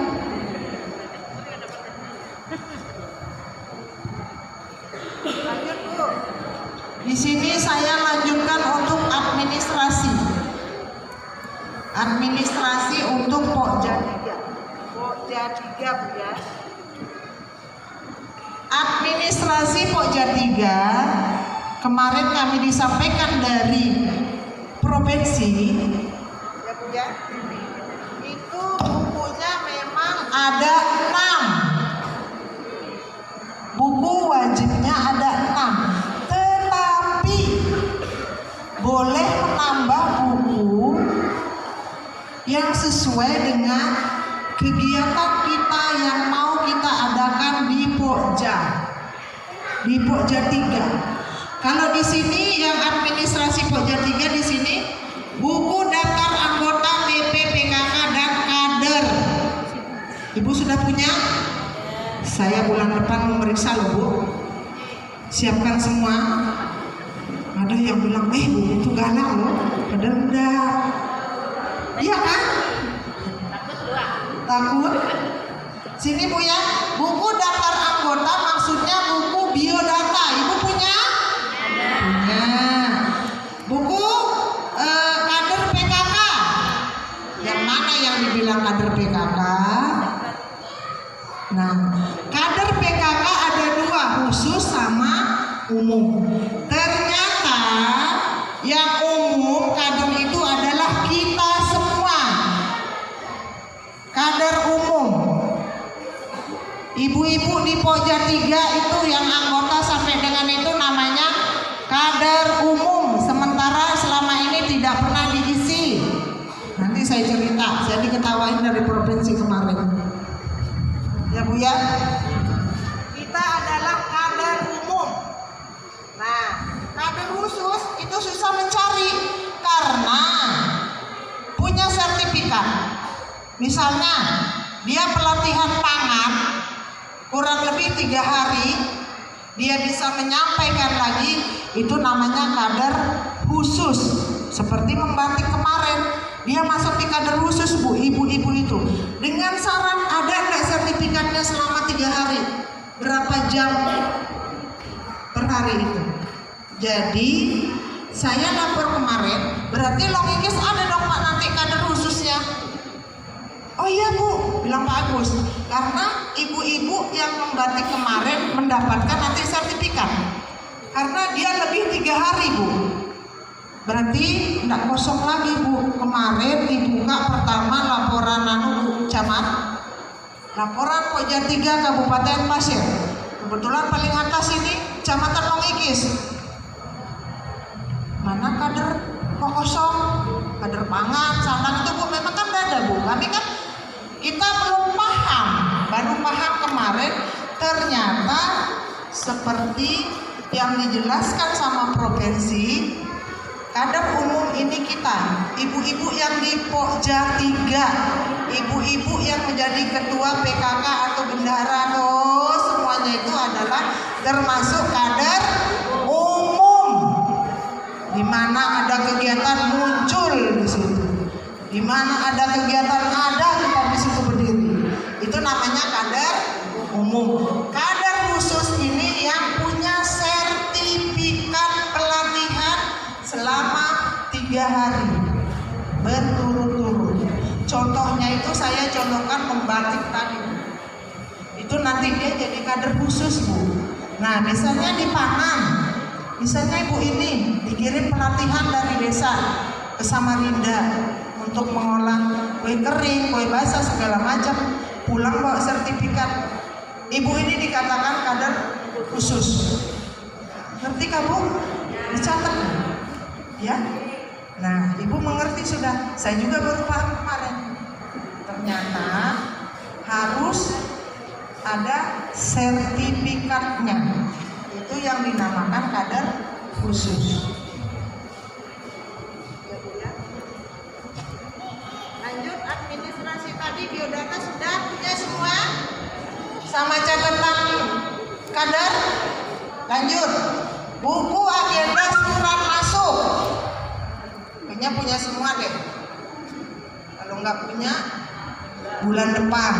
Lanjut Bu. Di sini saya lanjutkan untuk administrasi. Administrasi untuk Pokja 3. Pokja 3 Bu ya. Administrasi Pokja 3 kemarin kami disampaikan dari provinsi ya Bu ya. Itu bukunya memang ada 6. Buku wajibnya ada 6. Tetapi boleh menambah buku yang sesuai dengan kegiatan kita yang mau kita adakan di Pokja. Di Pokja 3. Kalau di sini yang administrasi Pokja 3 di sini buku daftar anggota BP, PKK dan kader. Ibu sudah punya? Saya bulan depan memeriksa loh Bu. Siapkan semua. Ada yang bilang, bu itu galak loh. Padahal enggak. Iya kan? Takut? Sini Bu ya. Buku daftar anggota maksudnya buku biodata. Ibu punya? Punya. Buku kader PKK. Yang mana yang dibilang kader PKK? Nah, kader PKK ada 2, khusus sama umum. Ternyata yang umum kader itu adalah kita semua. Kader umum. Ibu-ibu di Pokja 3 itu yang anggota sampai dengan itu namanya kader umum. Sementara selama ini tidak pernah diisi. Nanti saya cerita, saya diketawain dari provinsi kemarin. Ya Bu ya. Kita adalah kader umum. Nah, kader khusus itu susah mencari karena punya sertifikat. Misalnya dia pelatihan pangan kurang lebih 3 hari, dia bisa menyampaikan lagi, itu namanya kader khusus. Seperti membatik kemarin, dia masuk di kader khusus Bu, ibu-ibu itu. Dengan syarat ada nggak sertifikatnya selama 3 hari, berapa jam per hari itu. Jadi saya lapor kemarin, berarti logikis ada dong Pak nanti kader khususnya. Oh iya Bu, bilang Pak Agus, karena ibu-ibu yang membatik kemarin mendapatkan nanti sertifikat, karena dia lebih 3 hari Bu. Berarti tidak kosong lagi Bu. Kemarin dibuka pertama laporan Bu Camat, laporan Pokja 3 Kabupaten Pasir. Kebetulan paling atas ini Kecamatan Longikis. Mana kader kok kosong? Kader pangan, sandang itu Bu memang kan ada Bu. Kami kan kita belum paham, baru paham kemarin. Ternyata seperti yang dijelaskan sama provinsi, kader umum ini kita, ibu-ibu yang di Pokja 3, ibu-ibu yang menjadi ketua PKK atau bendahara, semuanya itu adalah termasuk kader umum. Di mana ada kegiatan muncul di situ, di mana ada kegiatan ada kita di situ berdiri. Itu namanya kader umum. Kader khusus ini yang punya sertifikat pelatihan selama 3 hari berturut-turut. Contohnya itu saya contohkan membatik tadi. Itu nanti dia jadi kader khusus Bu. Nah misalnya di pangan, misalnya ibu ini dikirim pelatihan dari desa ke Samarinda untuk mengolah kue kering, kue basah segala macam, pulang bawa sertifikat. Ibu ini dikatakan kader khusus. Ngerti kan Bu? Dicatat ya. Nah ibu mengerti sudah. Saya juga baru paham kemarin. Ternyata harus ada sertifikatnya. Itu yang dinamakan kader khusus. Lanjut administrasi tadi, biodata sudah punya semua sama catatan kader. Lanjut buku agenda surat masuk, punya semua deh. Kalau nggak punya bulan depan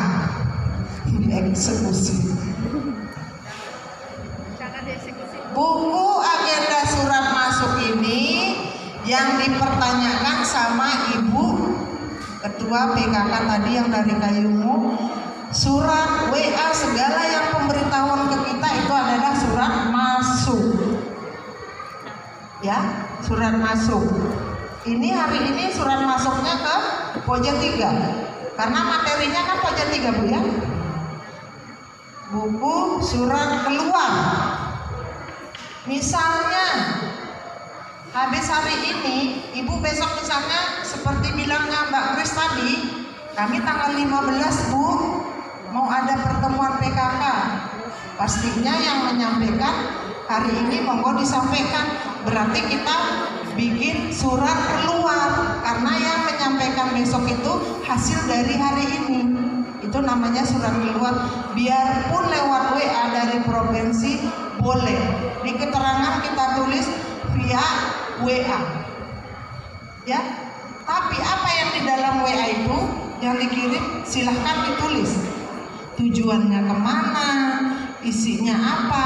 dieksekusi. Buku agenda surat masuk ini yang dipertanyakan sama ibu ketua PKK tadi yang dari Kayumu. Surat WA segala yang pemberitahuan ke kita itu adalah surat masuk. Ya, surat masuk. Ini hari ini surat masuknya ke Pokja 3. Karena materinya kan Pokja 3 Bu ya. Buku surat keluar. Misalnya habis hari ini, ibu besok misalnya seperti bilangnya Mbak Kris tadi, kami tanggal 15 Bu mau ada pertemuan PKK. Pastinya yang menyampaikan hari ini monggo disampaikan. Berarti kita bikin surat keluar karena yang menyampaikan besok itu hasil dari hari ini. Itu namanya surat keluar. Biarpun lewat WA dari provinsi boleh. Di keterangan kita tulis via WA. Ya. Tapi apa yang di dalam WA itu yang dikirim silahkan ditulis. Tujuannya kemana, isinya apa.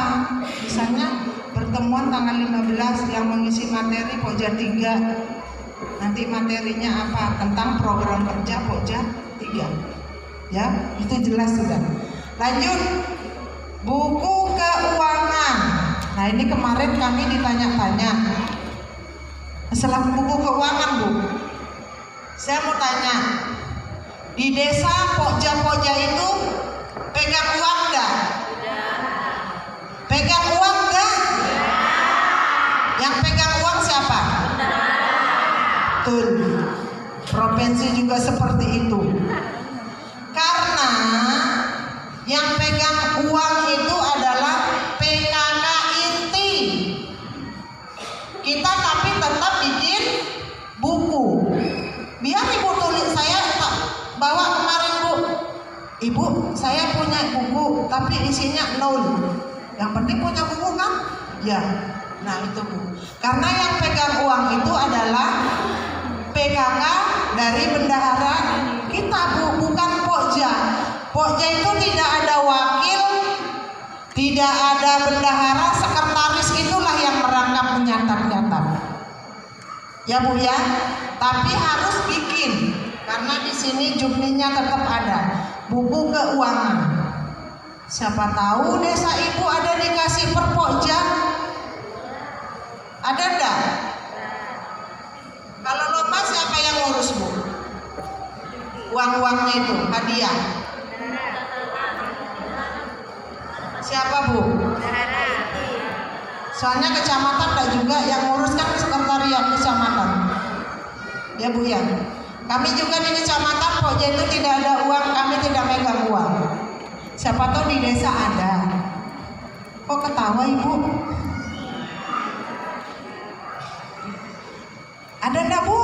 Misalnya pertemuan tanggal 15 yang mengisi materi Pokja 3. Nanti materinya apa? Tentang program kerja Pokja 3. Ya, itu jelas sudah. Lanjut, buku keuangan. Nah ini kemarin kami ditanya-tanya masalah buku keuangan Bu. Saya mau tanya, di desa Pokja itu pegang uang enggak? Pegang uang enggak? Yang pegang uang siapa? Betul. Provinsi juga seperti itu. Karena yang Ibu, saya punya buku tapi isinya nol. Yang penting punya buku kan? Ya. Nah itu Bu. Karena yang pegang uang itu adalah PKK dari bendahara kita Bu, bukan Pokja. Pokja itu tidak ada wakil, tidak ada bendahara, sekretaris itulah yang merangkap menyatat-nyatat. Ya Bu ya. Tapi harus bikin karena di sini jukninya tetap ada. Buku keuangan. Siapa tahu desa ibu ada dikasih perpokja? Ada enggak? Kalau lomba siapa yang ngurus Bu? Uang-uangnya itu hadiah. Siapa Bu? Soalnya kecamatan ada juga yang ngurus kan sekretariat kecamatan. Ya Bu ya. Kami juga di kecamatan Pokja itu tidak ada uang, kami tidak megang uang. Siapa tahu di desa ada. Kok ketawa Ibu? Ada enggak Bu?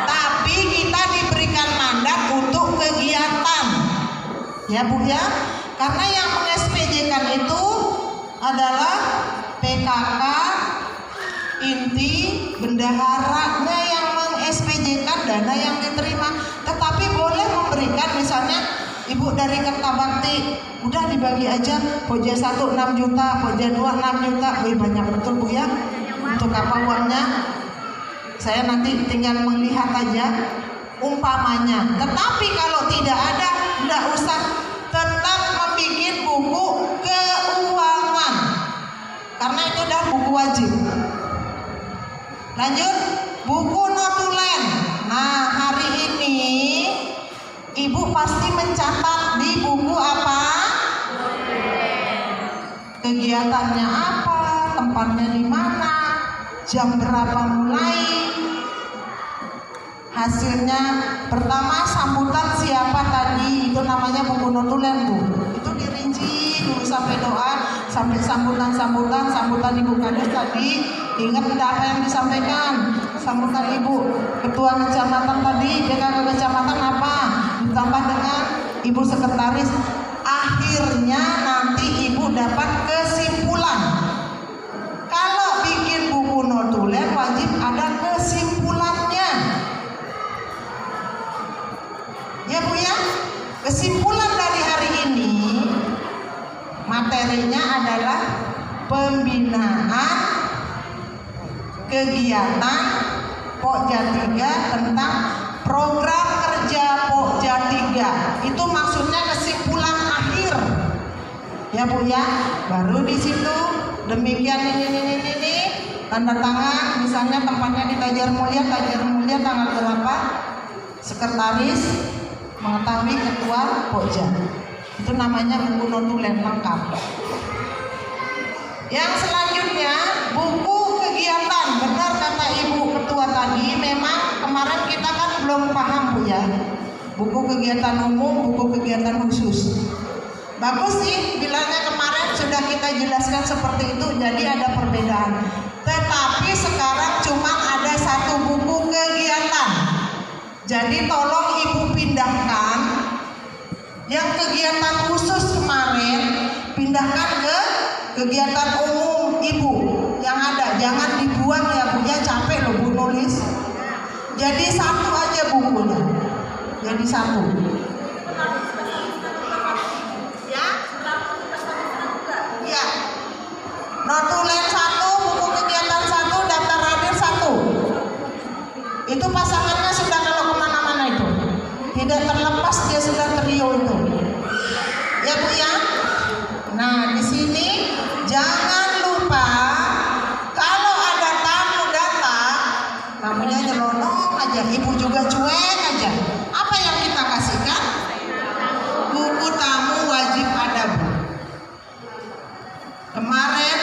Tapi kita diberikan mandat untuk kegiatan. Ya Bu ya. Karena yang meng-SPJ-kan itu adalah PKK, inti, bendaharanya yang meng-SPJ-kan dana yang diterima. Tetapi boleh memberikan misalnya Ibu dari Kertabakti, udah dibagi aja, Pokja 1 6 juta, Pokja 2 6 juta. Wih banyak betul Bu ya. Untuk apa uangnya? Saya nanti tinggal melihat aja umpamanya. Tetapi kalau tidak ada, tidak usah, tetap membuat buku keuangan. Karena itu adalah buku wajib. Lanjut, buku notulen. Nah, hari ini Ibu pasti mencatat di buku apa? Kegiatannya apa? Tempatnya di mana? Jam berapa mulai? Hasilnya pertama sambutan siapa tadi? Itu namanya buku notulen Bu. Itu dirinci dulu sampai doa, sampai sambutan Ibu Kades tadi. Ingat tidak apa yang disampaikan? Sambutan Ibu Ketua Kecamatan tadi, PKK Kecamatan apa? Ditambah dengan Ibu Sekretaris. Akhirnya nanti Ibu dapat kesimpulan. Kalau bikin buku notulen wajib ada kesimpulannya. Ya Bu ya. Kesimpulan dari hari ini materinya adalah pembinaan kegiatan Pokja 3 tentang program kerja Pokja 3. Itu maksudnya kesimpulan akhir. Ya Bu ya. Baru di situ demikian ini tanda tangan, misalnya tempatnya di Tajar Mulia tanggal berapa? Sekretaris mengetahui ketua Pokja. Itu namanya buku notulen lengkap. Yang selanjutnya buku kegiatan. Benar kata Ibu Ketua tadi, memang kemarin kita kan belum paham Bu ya. Buku kegiatan umum, buku kegiatan khusus. Bagus sih bilangnya kemarin sudah kita jelaskan seperti itu, jadi ada perbedaan. Tetapi sekarang cuma ada satu buku kegiatan. Jadi tolong Ibu pindahkan yang kegiatan khusus kemarin, pindahkan ke kegiatan umum Ibu yang ada. Jangan dibuang ya Bu ya, capek loh Bu nulis. Jadi satu aja bukunya. Jadi satu. Ya. Notulen 1, buku kegiatan 1, daftar hadir 1. Itu pasangannya sudah kalau kemana-mana itu. Tidak terlepas, dia sudah trio itu. Ya Bu ya. Nah di sini jangan lupa kalau ada tamu datang, tamunya nyelonong aja, Ibu juga cuek aja. Apa yang kita kasihkan? Buku tamu wajib ada Bu. Kemarin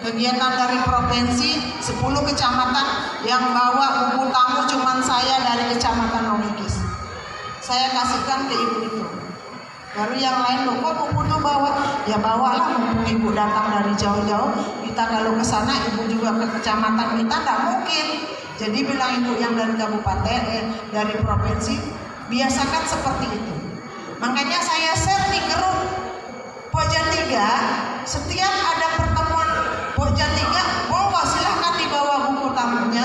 kegiatan dari provinsi 10 kecamatan yang bawa buku tamu cuman saya dari kecamatan Nongikis. Saya kasihkan ke Ibu itu. Baru yang lain loh, kok buku tuh bawa? Ya bawalah, mumpung Ibu datang dari jauh-jauh. Kita kalau ke sana Ibu juga ke kecamatan kita nggak mungkin. Jadi bilang Ibu yang dari kabupaten, dari provinsi, biasakan seperti itu. Makanya saya share di grup Pokja 3, setiap ada pertemuan Pokja 3, monggo silahkan dibawa buku tamunya.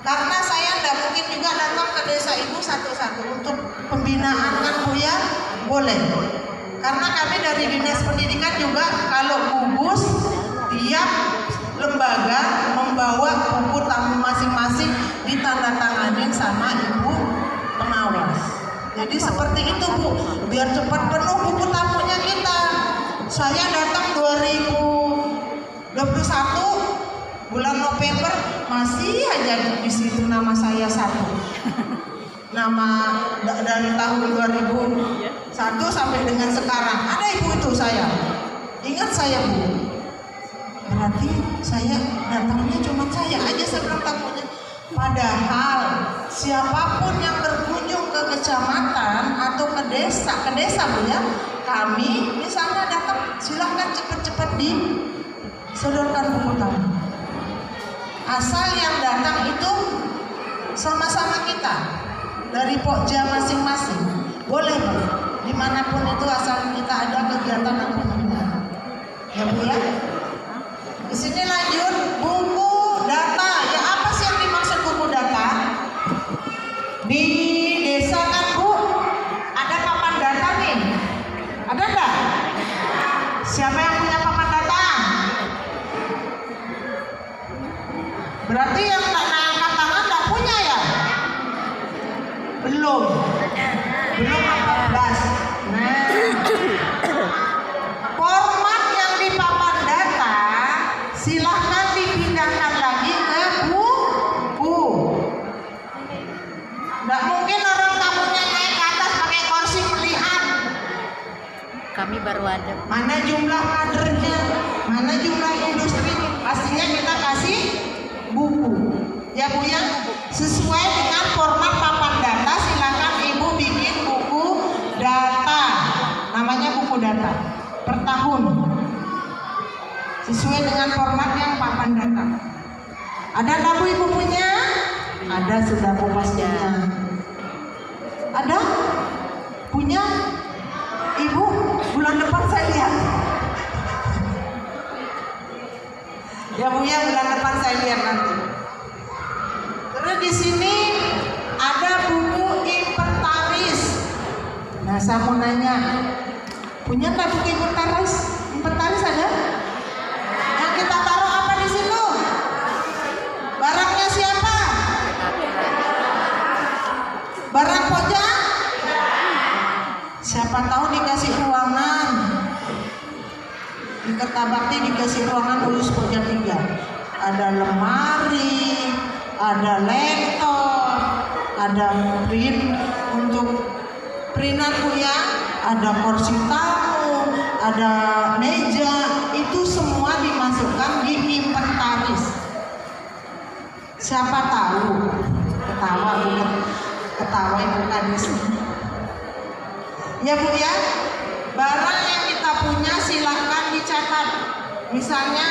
Karena saya tidak mungkin juga datang ke desa ibu satu-satu untuk pembinaan kan Bu ya, boleh. Karena kami dari Dinas Pendidikan juga kalau gugus tiap lembaga membawa buku tamu masing-masing ditandatanganin sama ibu pengawas. Jadi seperti itu Bu, biar cepat penuh buku tamunya kita. Saya datang 2021 bulan November masih aja di situ nama saya satu. Nama dari tahun 2001 sampai dengan sekarang ada ibu itu saya. Ingat saya Bu. Berarti saya datangnya cuma saya aja sebelum tamunya. Padahal siapapun yang berkunjung ke kecamatan atau ke desa Bu ya, kami misalnya datang silahkan cepat-cepat disodorkan buku tamu. Asal yang datang itu sama-sama kita dari Pokja masing-masing, boleh Bu, dimanapun itu asal kita ada kegiatan atau pembinaan. Ya Bu ya. Di sini lanjut buku data. Ya apa sih yang dimaksud buku data? Di desa kan Bu ada papan data nih. Ada enggak? Siapa yang punya papan data? Berarti yang angkat tangan enggak punya ya? Belum 14. Nah, format yang di papan data silahkan dipindahkan lagi ke buku. Nggak mungkin orang tamunya naik ke atas pakai kursi melihat. Kami baru ada. Mana jumlah kadernya, mana jumlah industri, pastinya kita kasih buku. Ya Bu ya, sesuai dengan format papan data silakan Ibu bikin buku data. Namanya buku data per tahun. Sesuai dengan format yang papan data. Ada nggak Bu Ibu punya? Ada sudah Bu pastinya. Ada? Punya? Ibu bulan depan saya lihat. Ya Bu ya, bulan depan saya lihat nanti. Terus di sini ada buku inventaris. Nah saya mau nanya, punya nggak buku inventaris? Inventaris ada? Yang kita taruh apa di situ? Barangnya siapa? Barang Pokja? Siapa tahu dikasih ruangan. Di Kertabakti dikasih ruangan khusus Pokja 3. Ada lemari, ada laptop, ada print untuk printan Bu ya, ada kursi tamu, ada meja, itu semua dimasukkan di inventaris. Siapa tahu? Ketawa bukan? Ketawa bukan di sini. Ya Bu ya, barang yang kita punya silahkan dicatat. Misalnya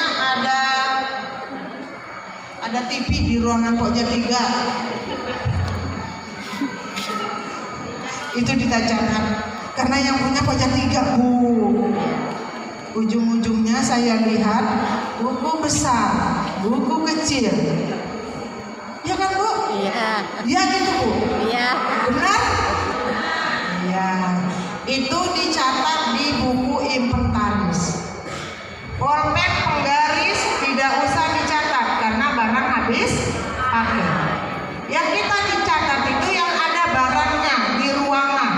ada TV di ruangan Pokja 3. Itu kita catat. Karena yang punya Pokja 3 Bu. Ujung-ujungnya saya lihat buku besar, buku kecil. Ya kan Bu? Iya. Iya gitu Bu? Iya. Benar? Iya. Itu dicatat di buku inventaris. Pulpen, penggaris tidak usah dicatat karena barang habis pakai. Yang kita dicatat itu yang ada barangnya di ruangan.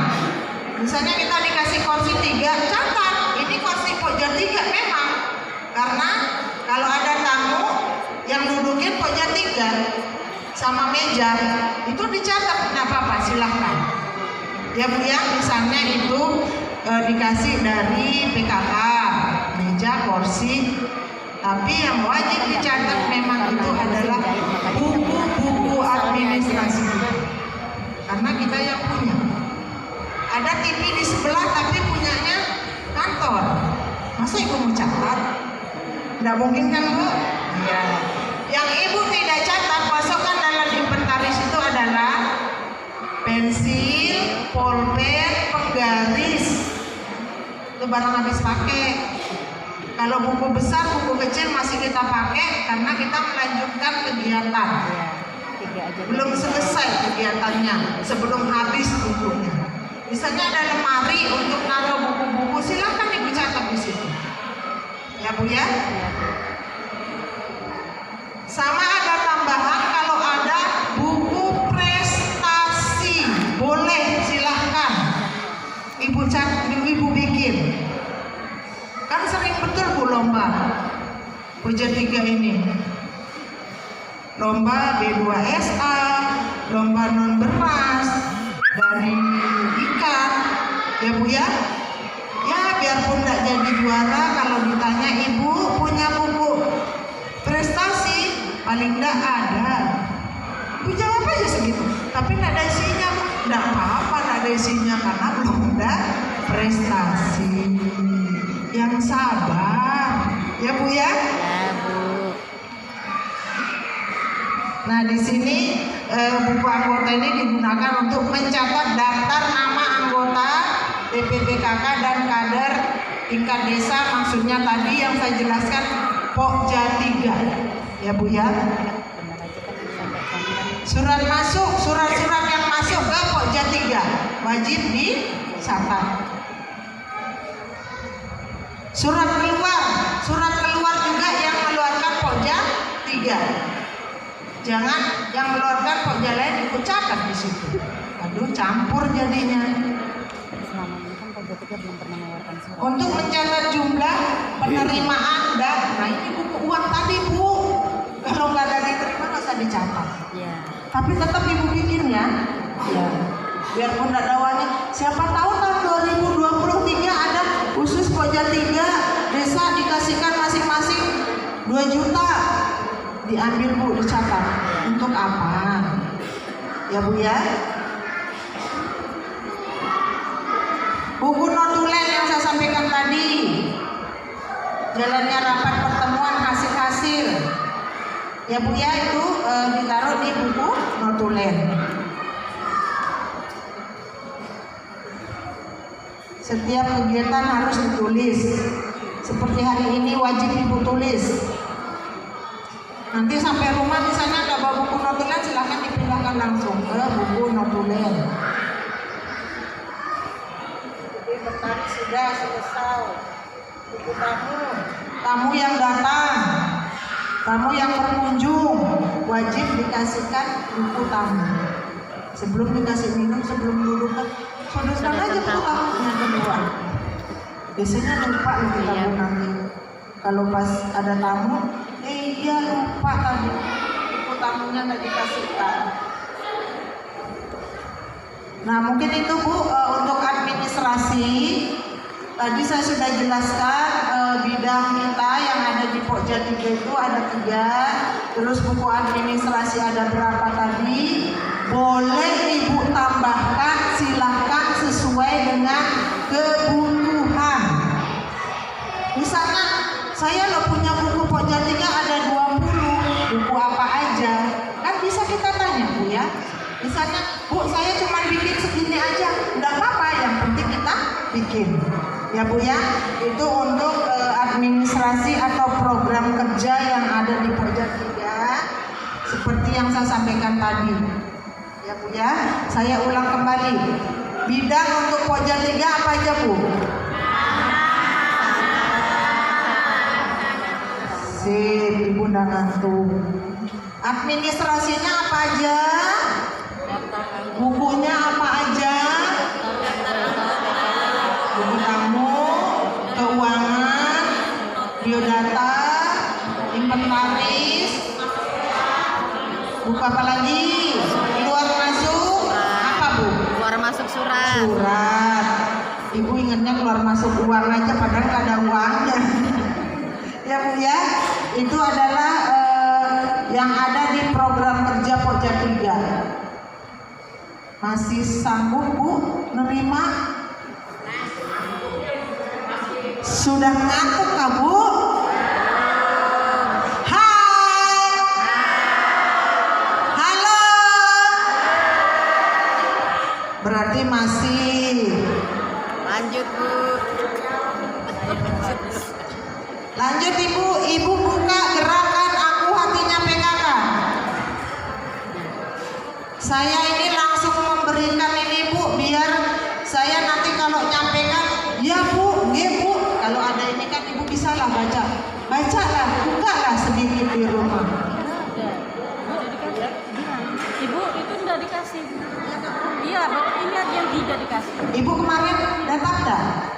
Misalnya kita dikasih kursi 3, catat. Ini kursi Pokja 3 memang. Karena kalau ada tamu yang dudukin Pokja 3 sama meja, itu dicatat. Nah apa-apa silahkan. Ya Bu ya, misalnya itu dikasih dari PKK, meja, kursi. Tapi yang wajib dicatat memang itu adalah buku-buku administrasi. Karena kita yang punya. Ada TV di sebelah tapi punyanya kantor. Masa Ibu mau catat? Nggak mungkin kan Bu? Iya. Yang Ibu tidak catat, masukkan dalam inventaris itu adalah pensil, pulpen, penggaris, barang habis pakai. Kalau buku besar, buku kecil masih kita pakai karena kita melanjutkan kegiatan. Iya. 3 aja. Belum selesai kegiatannya sebelum habis bukunya. Misalnya ada lemari untuk naruh buku-buku, silakan ibu catat di situ. Ya Bu ya. Iya, Bu. Sama ada tambahan kalau ada buku prestasi, boleh silahkan ibu catat, ibu bikin. Kan sering betul Bu lomba Puja 3 ini. Lomba B2SA, lomba non beras dari ikan, ya Bu ya. Ya biarpun tidak jadi juara, kalau ditanya ibu punya buku prestasi, paling tidak ada. Ibu jawab aja segitu. Tapi tidak ada isinya, tidak apa-apa tidak ada isinya karena belum ada prestasi. Yang sabar, ya Bu ya. Ya, Bu. Nah di sini buku anggota ini digunakan untuk mencatat daftar nama anggota DPPKK dan kader tingkat desa. Maksudnya tadi yang saya jelaskan Pokja 3, ya Bu ya. Benar aja kan disampaikan kan. Surat masuk, surat-surat yang masuk ke Pokja 3 wajib dicatat. Surat keluar juga yang mengeluarkan Pokja 3. Jangan yang mengeluarkan Pokja lain ikut catat di situ. Aduh, campur jadinya. Selama ini kan Pokja 3 belum pernah mengeluarkan surat. Untuk mencatat jumlah penerimaan dan nah ini buku uang tadi Bu. Kalau nggak ada diterima nggak usah dicatat. Iya. Tapi tetap ibu bikin ya. Ya. Biarpun tidak ada uangnya. Siapa tahu tahun 2023 ada khusus Pokja 3 desa dikasihkan masing-masing 2 juta. Diambil Bu, dicatat. Untuk apa? Ya Bu ya. Buku notulen yang saya sampaikan tadi. Jalannya rapat pertemuan hasil-hasil. Ya Bu ya, itu ditaruh di buku notulen. Setiap kegiatan harus ditulis. Seperti hari ini wajib ibu tulis. Nanti sampai rumah misalnya ada bawa buku notulen, silahkan dipindahkan langsung ke buku notulen. Jadi bertani sudah selesai. Buku tamu yang datang, tamu yang berkunjung wajib dikasihkan buku tamu. Sebelum dikasih minum, sebelum duduk kan sodorkan aja buku tamunya kedua. Biasanya lupa loh kita Bu nanti. Kalau pas ada tamu, iya lupa tadi buku tamunya nggak dikasihkan. Nah mungkin itu Bu untuk administrasi. Tadi saya sudah jelaskan bidang kita yang ada di Pokja 3 itu ada 3. Terus buku administrasi ada berapa tadi? Boleh ibu tambahkan, silahkan sesuai dengan kebutuhan. Misalnya saya lo punya buku Pokja 3 ada 20, buku apa aja? Kan bisa kita tanya Bu ya. Misalnya Bu saya cuma bikin segini aja, enggak apa-apa, yang penting kita bikin. Ya Bu ya, itu untuk administrasi atau program kerja yang ada di Pokja 3 seperti yang saya sampaikan tadi. Ya Bu ya, saya ulang kembali. Bidang untuk Pokja 3 apa aja Bu? Sip, Ibu udah ngantuk. Administrasinya apa aja? Bukunya apa aja? Buku tamu, keuangan, biodata, inventaris, buku apa lagi? Keluar masuk apa Bu? Keluar masuk surat. Surat. Ibu ingatnya keluar masuk uang aja padahal nggak ada uangnya. Ya Bu ya, itu adalah yang ada di program kerja Pokja 3. Masih sanggup Bu nerima? Sudah ngantuk kah Bu? Hai. Halo. Berarti masih. Lanjut Bu. Lanjut Ibu, Ibu buka gerakan Aku Hatinya PKK. Saya ini langsung memberikan ini Bu, biar saya nanti kalau nyampaikan, ya Bu, nggih Bu. Kalau ada ini kan Ibu bisa lah baca lah, buka lah sedikit di rumah. Ibu itu udah dikasih. Iya, ini ada yang tidak dikasih. Ibu kemarin datang dah?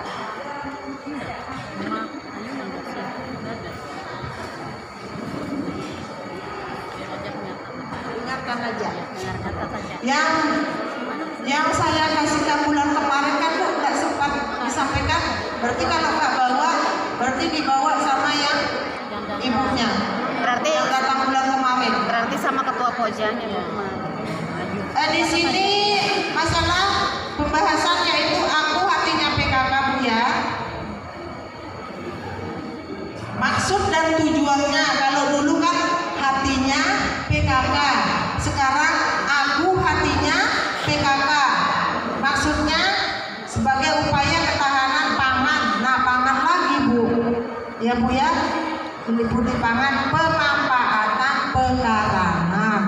Dengarkan aja. Yang saya kasihkan bulan kemarin kan Bu nggak sempat disampaikan. Berarti kalau nggak bawa, berarti dibawa sama yang ibunya. Berarti yang datang bulan kemarin. Berarti sama ketua pojanya Bu. Di sini masalah pembahasan yaitu Aku Hatinya PKK Bu ya. Maksud dan tujuannya, kalau dulu kan hatinya PKK, sekarang Aku Hatinya PKK. Maksudnya sebagai upaya ketahanan pangan. Nah, pangan lagi Bu, ya Bu ya, meliputi pangan, pemanfaatan pekarangan.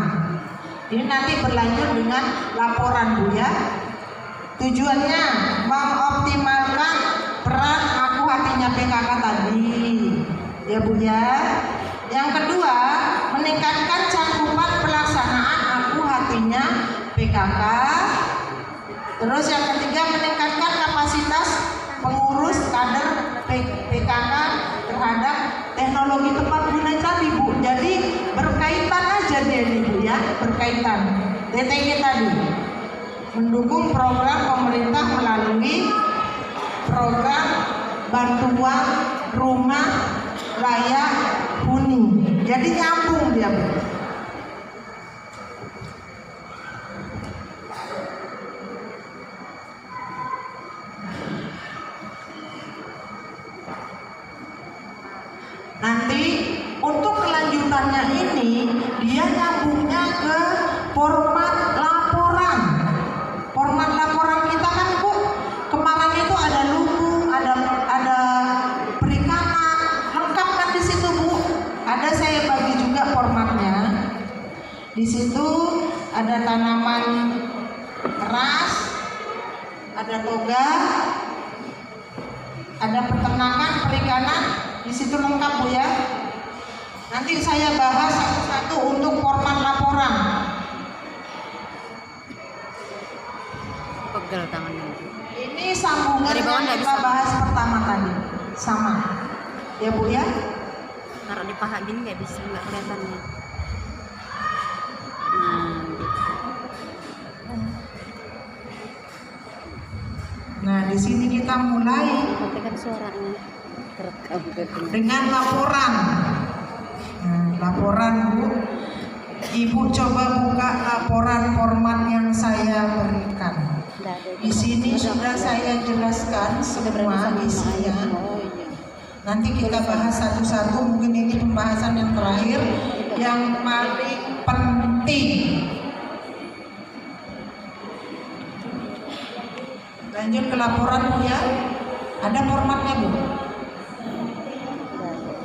Ini nanti berlanjut dengan laporan Bu ya. Tujuannya mengoptimalkan peran Aku Hatinya PKK tadi, ya Bu ya. Yang kedua, meningkatkan cakupan pelaksanaan Aku Hatinya PKK. Terus yang ketiga, meningkatkan kapasitas pengurus kader PKK terhadap teknologi tepat guna tadi Bu. Jadi berkaitan aja dia nih Bu ya, berkaitan. DTG tadi mendukung program pemerintah melalui program bantuan rumah layak huni. Jadi nyambung dia Bu. Nanti untuk kelanjutannya ini dia nyambungnya ke format laporan. Format laporan kita kan Bu, kemarin itu ada lumbung, ada perikanan, lengkap kan di situ Bu. Ada saya bagi juga formatnya. Di situ ada tanaman keras, ada toga, ada peternakan, perikanan. Di situ lengkap Bu ya. Nanti saya bahas satu-satu untuk format laporan. Pegel tangannya. Ini sambungan Dari bawah yang nggak kita bisa. bahas pertama tadi, sama, ya Bu ya. Taruh di paha gini nggak bisa, nggak kelihatannya. Nah di sini kita mulai Kan suaranya terekam dengan laporan. Nah, laporan Bu, Ibu coba buka laporan format yang saya berikan. Di sini sudah saya jelaskan semua isinya. Nanti kita bahas satu-satu. Mungkin ini pembahasan yang terakhir, yang paling penting. Lanjut ke laporan Bu ya. Ada formatnya Bu.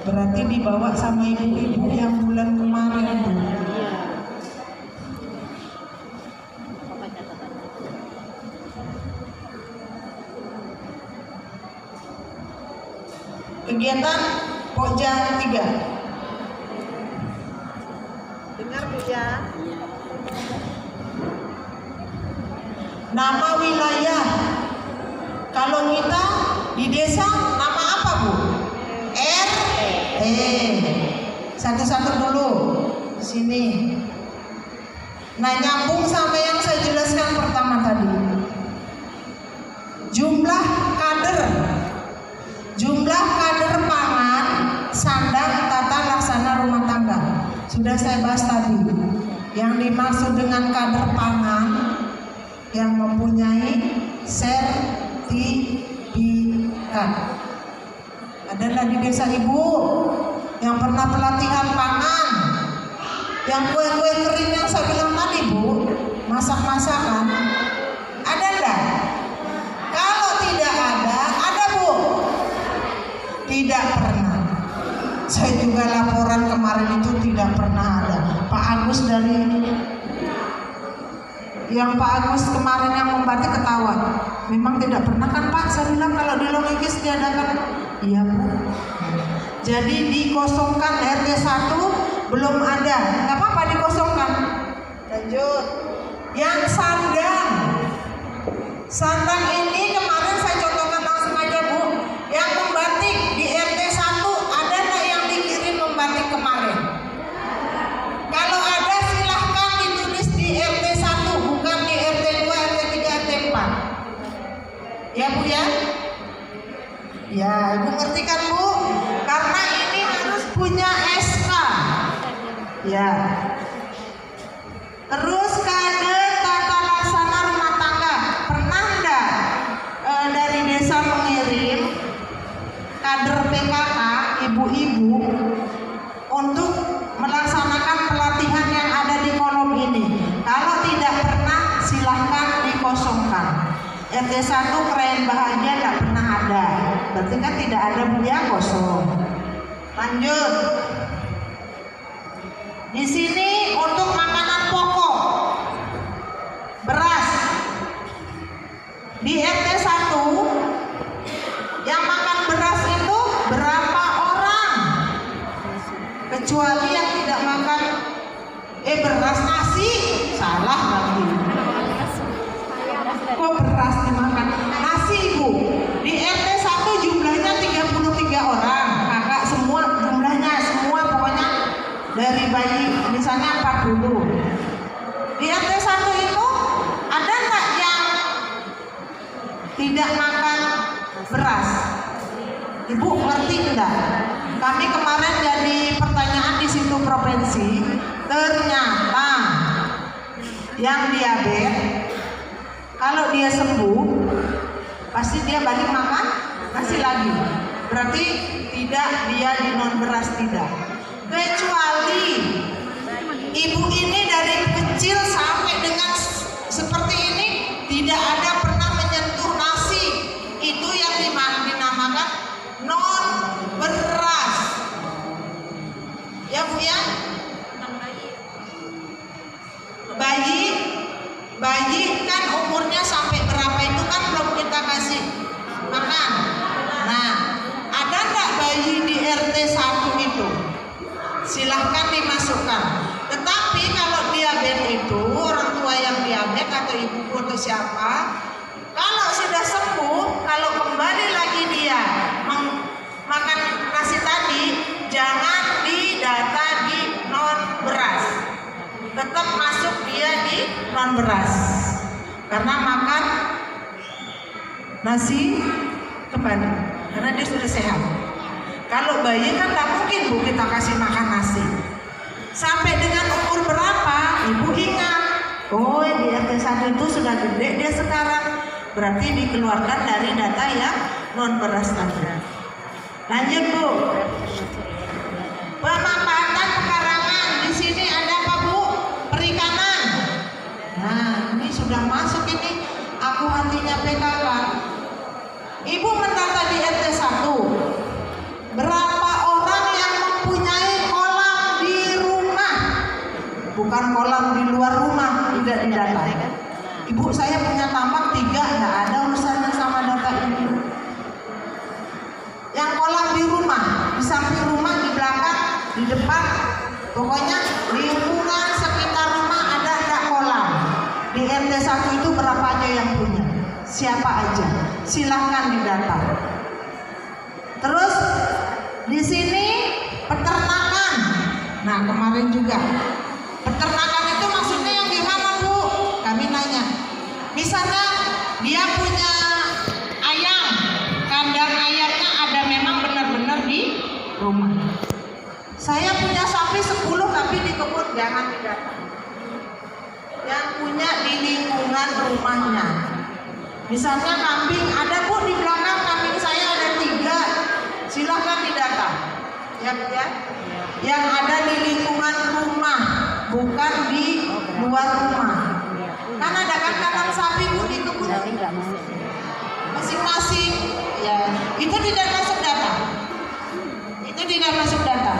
Berarti dibawa sama ibu-ibu yang bulan kemarin Bu. Kegiatan Pojang 3. Dengar Bu ya. Nama wilayah. Kalau kita di desa nama apa Bu? RT. Satu-satu dulu di sini. Nah, nyambung sama yang saya jelaskan pertama tadi. Jumlah kader pangan, sandang, tata laksana rumah tangga. Sudah saya bahas tadi. Yang dimaksud dengan kader pangan yang mempunyai sertifikat adalah di desa Ibu yang pernah pelatihan pangan, yang kue-kue kering yang saya bilang tadi Bu, masak-masakan, ada enggak? Kalau tidak ada Bu. kemarin itu tidak pernah ada. Pak Agus yang Pak Agus kemarin yang membatik ketawa. Memang tidak pernah kan Pak? Saya bilang kalau di Logikis diadakan. Iya Bu. Jadi dikosongkan RT 1 belum ada. Nggak apa-apa dikosongkan. Lanjut. Yang sandang ini kemarin saya contohkan langsung aja Bu. Yang membatik di RT 1 ada nggak yang dikirim membatik kemarin? Kalau ada silahkan ditulis di RT 1, bukan di RT 2, RT 3, RT 4. Ya Bu ya? Ya Ibu ngerti kan Bu? Karena ini harus punya SK. Ya. Terus kade tata laksana rumah tangga. Pernah enggak dari desa mengirim kader PKK, ibu-ibu untuk melaksanakan pelatihan yang ada di kolom ini? Kalau tidak pernah, silahkan dikosongkan. RT 1 Keren Bahagia tidak pernah ada. Berarti kan tidak ada Bu ya, kosong. Lanjut. Di sini untuk makanan pokok beras di RT 1 yang makan beras itu berapa orang? Kecuali yang tidak makan beras nasi, salah lagi. Kok beras dimakan? Nasi Ibu. Di RT 1 jumlahnya 33 orang. Kakak semua jumlahnya semua pokoknya dari bayi misalnya 40. Di RT 1 itu ada enggak yang tidak makan beras? Ibu ngerti enggak? Kami kemarin jadi pertanyaan di situ provinsi, ternyata yang diabetes kalau dia sembuh pasti dia balik makan nasi lagi. Berarti tidak, dia di non beras tidak. Kecuali ibu ini dari kecil sampai dengan seperti ini tidak ada pernah menyentuh nasi, itu yang dinamakan non beras. Ya Bu ya. Bayi kan umurnya sampai berapa itu kan belum kita kasih makan. Nah, ada enggak bayi di RT 1 itu? Silahkan dimasukkan. Tetapi kalau diabetes itu orang tua yang diabetes atau ibu atau siapa, kalau sudah sembuh, kalau kembali lagi dia makan nasi tadi, jangan didata di non beras, tetap masuk dia di non beras karena makan nasi kembali karena dia sudah sehat. Kalau bayi kan tak mungkin Bu kita kasih makan nasi. Sampai dengan umur berapa? Ibu ingat, oh di RT 1 itu sudah gede dia sekarang. Berarti dikeluarkan dari data yang non beras tadi. Lanjut Bu. Pemanfaatan pekarangan. Di sini ada apa Bu? Perikanan. Nah ini sudah masuk ini. Aku hatinya PKK. Ibu mendata di RT 1. Berapa orang yang mempunyai kolam di rumah? Bukan kolam di luar rumah, tidak didata. Ibu saya punya tambak 3, nggak ada urusannya sama data ini. Yang kolam di rumah, di samping rumah, di belakang, di depan, pokoknya lingkungan sekitar rumah ada nggak kolam. Di RT 1 itu berapa aja yang punya? Siapa aja? Silahkan didata. Terus di sini peternakan. Nah kemarin juga peternakan itu maksudnya yang gimana Bu? Kami nanya. Misalnya dia punya ayam, kandang ayamnya ada memang benar-benar di rumah. Saya punya sapi 10 tapi di kebun, jangan didata. Yang punya di lingkungan rumahnya. Misalnya kambing ada Bu, di belakang kambing saya ada 3, silahkan didata. Ya Bu ya. Yang ada di lingkungan rumah, bukan di luar rumah. Kan ada kan kandang sapi Bu di kebun masing-masing. Ya, itu tidak masuk data. Itu tidak masuk data.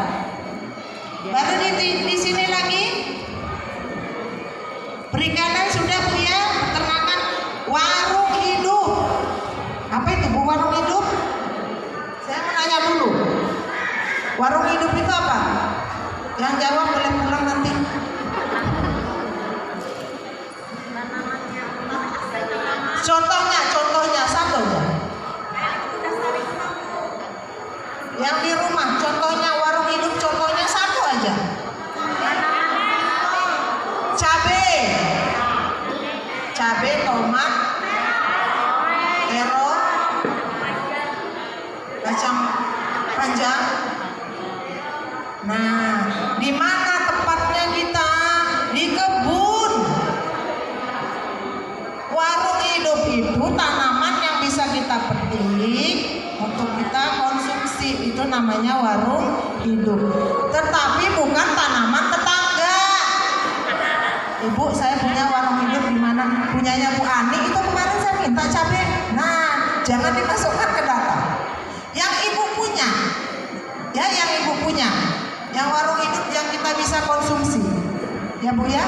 Warung hidup itu apa? Yang jawab boleh pulang nanti. Contohnya satu aja. Yang di rumah, contohnya warung hidup, contohnya satu aja. Cabe, tomat, terong, kacang panjang. Nah, di mana tempatnya kita? Di kebun. Warung hidup itu tanaman yang bisa kita petik untuk kita konsumsi, itu namanya warung hidup. Tetapi bukan tanaman tetangga. Ibu, saya punya warung hidup di mana? Punyanya Bu Ani, itu kemarin saya minta cabai. Nah, jangan dimasukkan ke data. Yang ibu punya, ya yang ibu punya, yang warung hidup yang kita bisa konsumsi, ya Bu ya,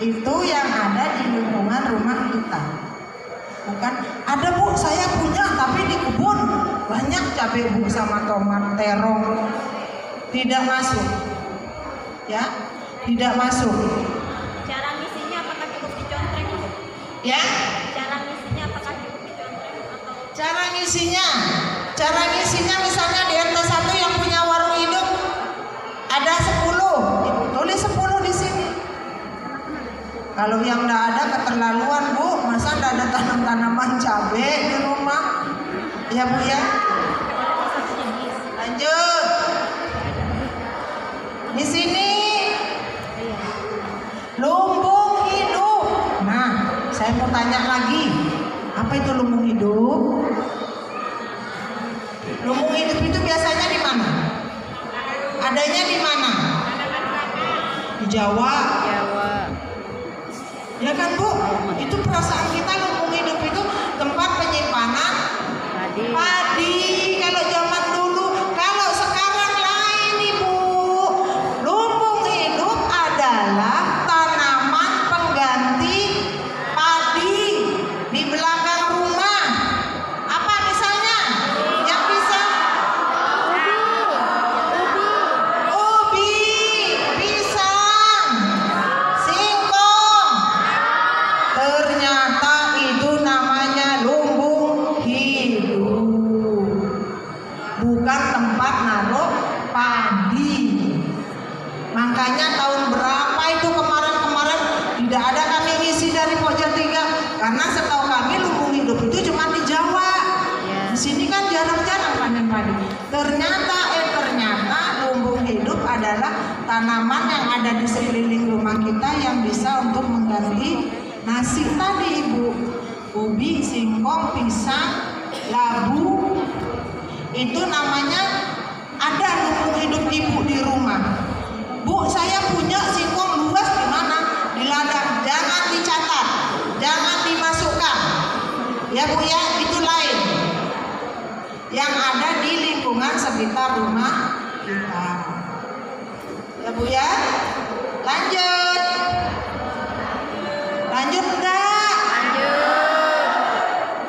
itu yang ada di lingkungan rumah kita. Bukan ada Bu, saya punya tapi di kebun banyak cabai Bu sama tomat, terong. Tidak masuk, ya, tidak masuk. Cara ngisinya apakah cukup dicontreng? Ya? Cara ngisinya apakah cukup dicontreng atau? Cara ngisinya misalnya di RT 1 yang punya warung hidup ada 10, Ibu tulis 10 di sini. Kalau yang enggak ada keterlaluan Bu, masa enggak ada tanaman cabai di rumah? Ya Bu ya. Lanjut. Di sini lumbung hidup. Nah, saya mau tanya lagi, apa itu lumbung hidup? Lumbung hidup itu biasanya di mana? Adanya di mana? Di Jawa. Ya kan Bu? Itu perasaan kita lumbung hidup itu tempat penyimpanan padi. Kalau zaman dulu, kalau sekarang lain Ibu. Lumbung hidup adalah tanaman pengganti padi di belakang rumah. Apa misalnya? Yang bisa ubi, pisang, singkong. Ternyata itu namanya lumbung hidup, bukan tempat naruh padi. Makanya tahun berapa itu kemarin tidak ada kami ngisi dari Pojok 3, karena setahu kami lumbung hidup itu cuma di Jawa. Di sini kan jarang-jarang panen padi. Ternyata lumbung hidup adalah tanaman yang ada di sekeliling rumah kita yang bisa untuk mengganti nasi tadi Ibu. Ubi, singkong, pisang, labu, itu namanya ada lumbung hidup Ibu di rumah. Bu, saya punya singkong luas di mana? Di ladang. Jangan dicatat, jangan dimasukkan. Ya Bu ya, itu lain. Yang ada di lingkungan sekitar rumah kita. Ya Bu ya. Lanjut. Lanjut enggak?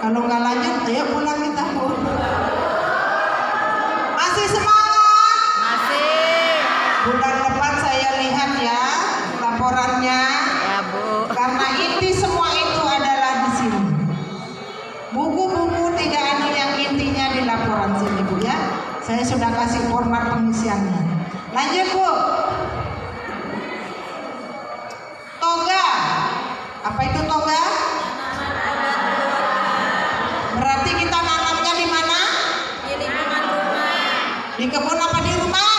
Kalau nggak lanjut, ayo pulang kita Bu. Masih semangat? Masih. Bulan depan saya lihat ya laporannya. Ya Bu. Karena inti semua itu adalah di sini. Buku-buku tidak ada yang intinya di laporan sini Bu ya. Saya sudah kasih format pengisiannya. Lanjut Bu. Toga. Apa itu toga? Berarti kita nanamnya di mana? Di lingkungan rumah. Di kebun apa di rumah?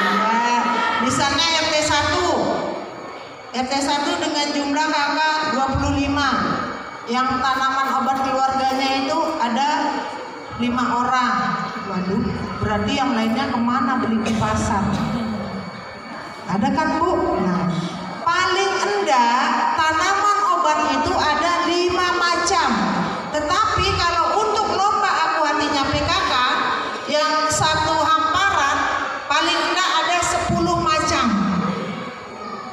Ya, di sana RT 1. RT 1 dengan jumlah kakak 25. Yang tanaman obat keluarganya itu ada 5 orang. Waduh, berarti yang lainnya kemana beli di pasar? Ada kan Bu? Nah, paling enggak tanaman obat itu ada 5 macam. Tetapi kalau untuk lomba aku hatinya PKK yang satu hamparan paling enggak ada 10 macam.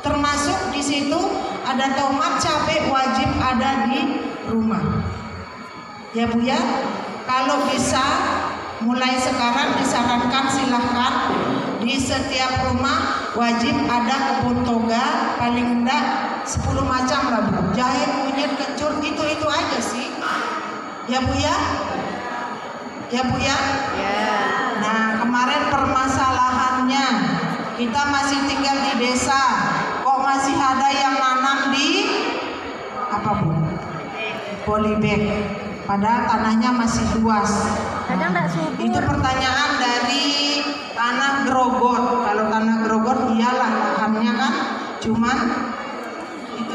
Termasuk di situ ada tomat, cabai wajib ada di rumah. Ya Bu ya. Kalau bisa mulai sekarang disarankan silahkan di setiap rumah wajib ada kebun toga, paling enggak 10 macam lah Bu. Jahe, kunyit, kencur, itu aja sih. Ya Bu ya? Ya Bu ya? Nah, kemarin permasalahannya kita masih tinggal di desa, kok masih ada yang nanam di apa Bu? Polybag. Padahal tanahnya masih luas. Kadang nggak subur. Itu pertanyaan dari tanah Grogot. Kalau tanah Grogot iyalah lahannya kan cuman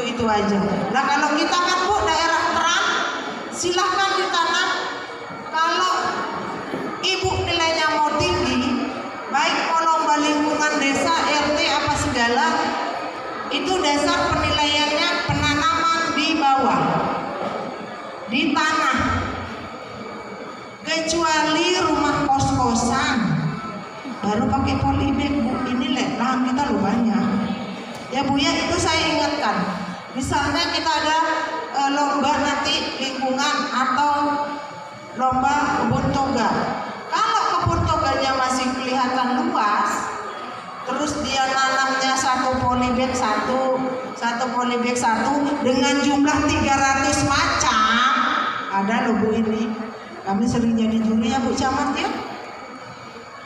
itu aja. Nah kalau kita kan Bu daerah terang, silahkan ditanam. Kalau Ibu nilainya mau tinggi, baik mau lomba lingkungan desa, RT apa segala, itu dasar penilaiannya penanaman di bawah, di tanah. Kecuali rumah kos-kosan baru pakai polybag Bu. Ini lahan kita lo banyak ya Bu ya. Itu saya ingatkan, misalnya kita ada lomba nanti lingkungan atau lomba kebun toga. Kalau kebun toganya masih kelihatan luas, terus dia nanamnya satu polybag satu dengan jumlah 300 macam, ada loh Bu ini. Kami sering jadi juri ya Bu Camat ya.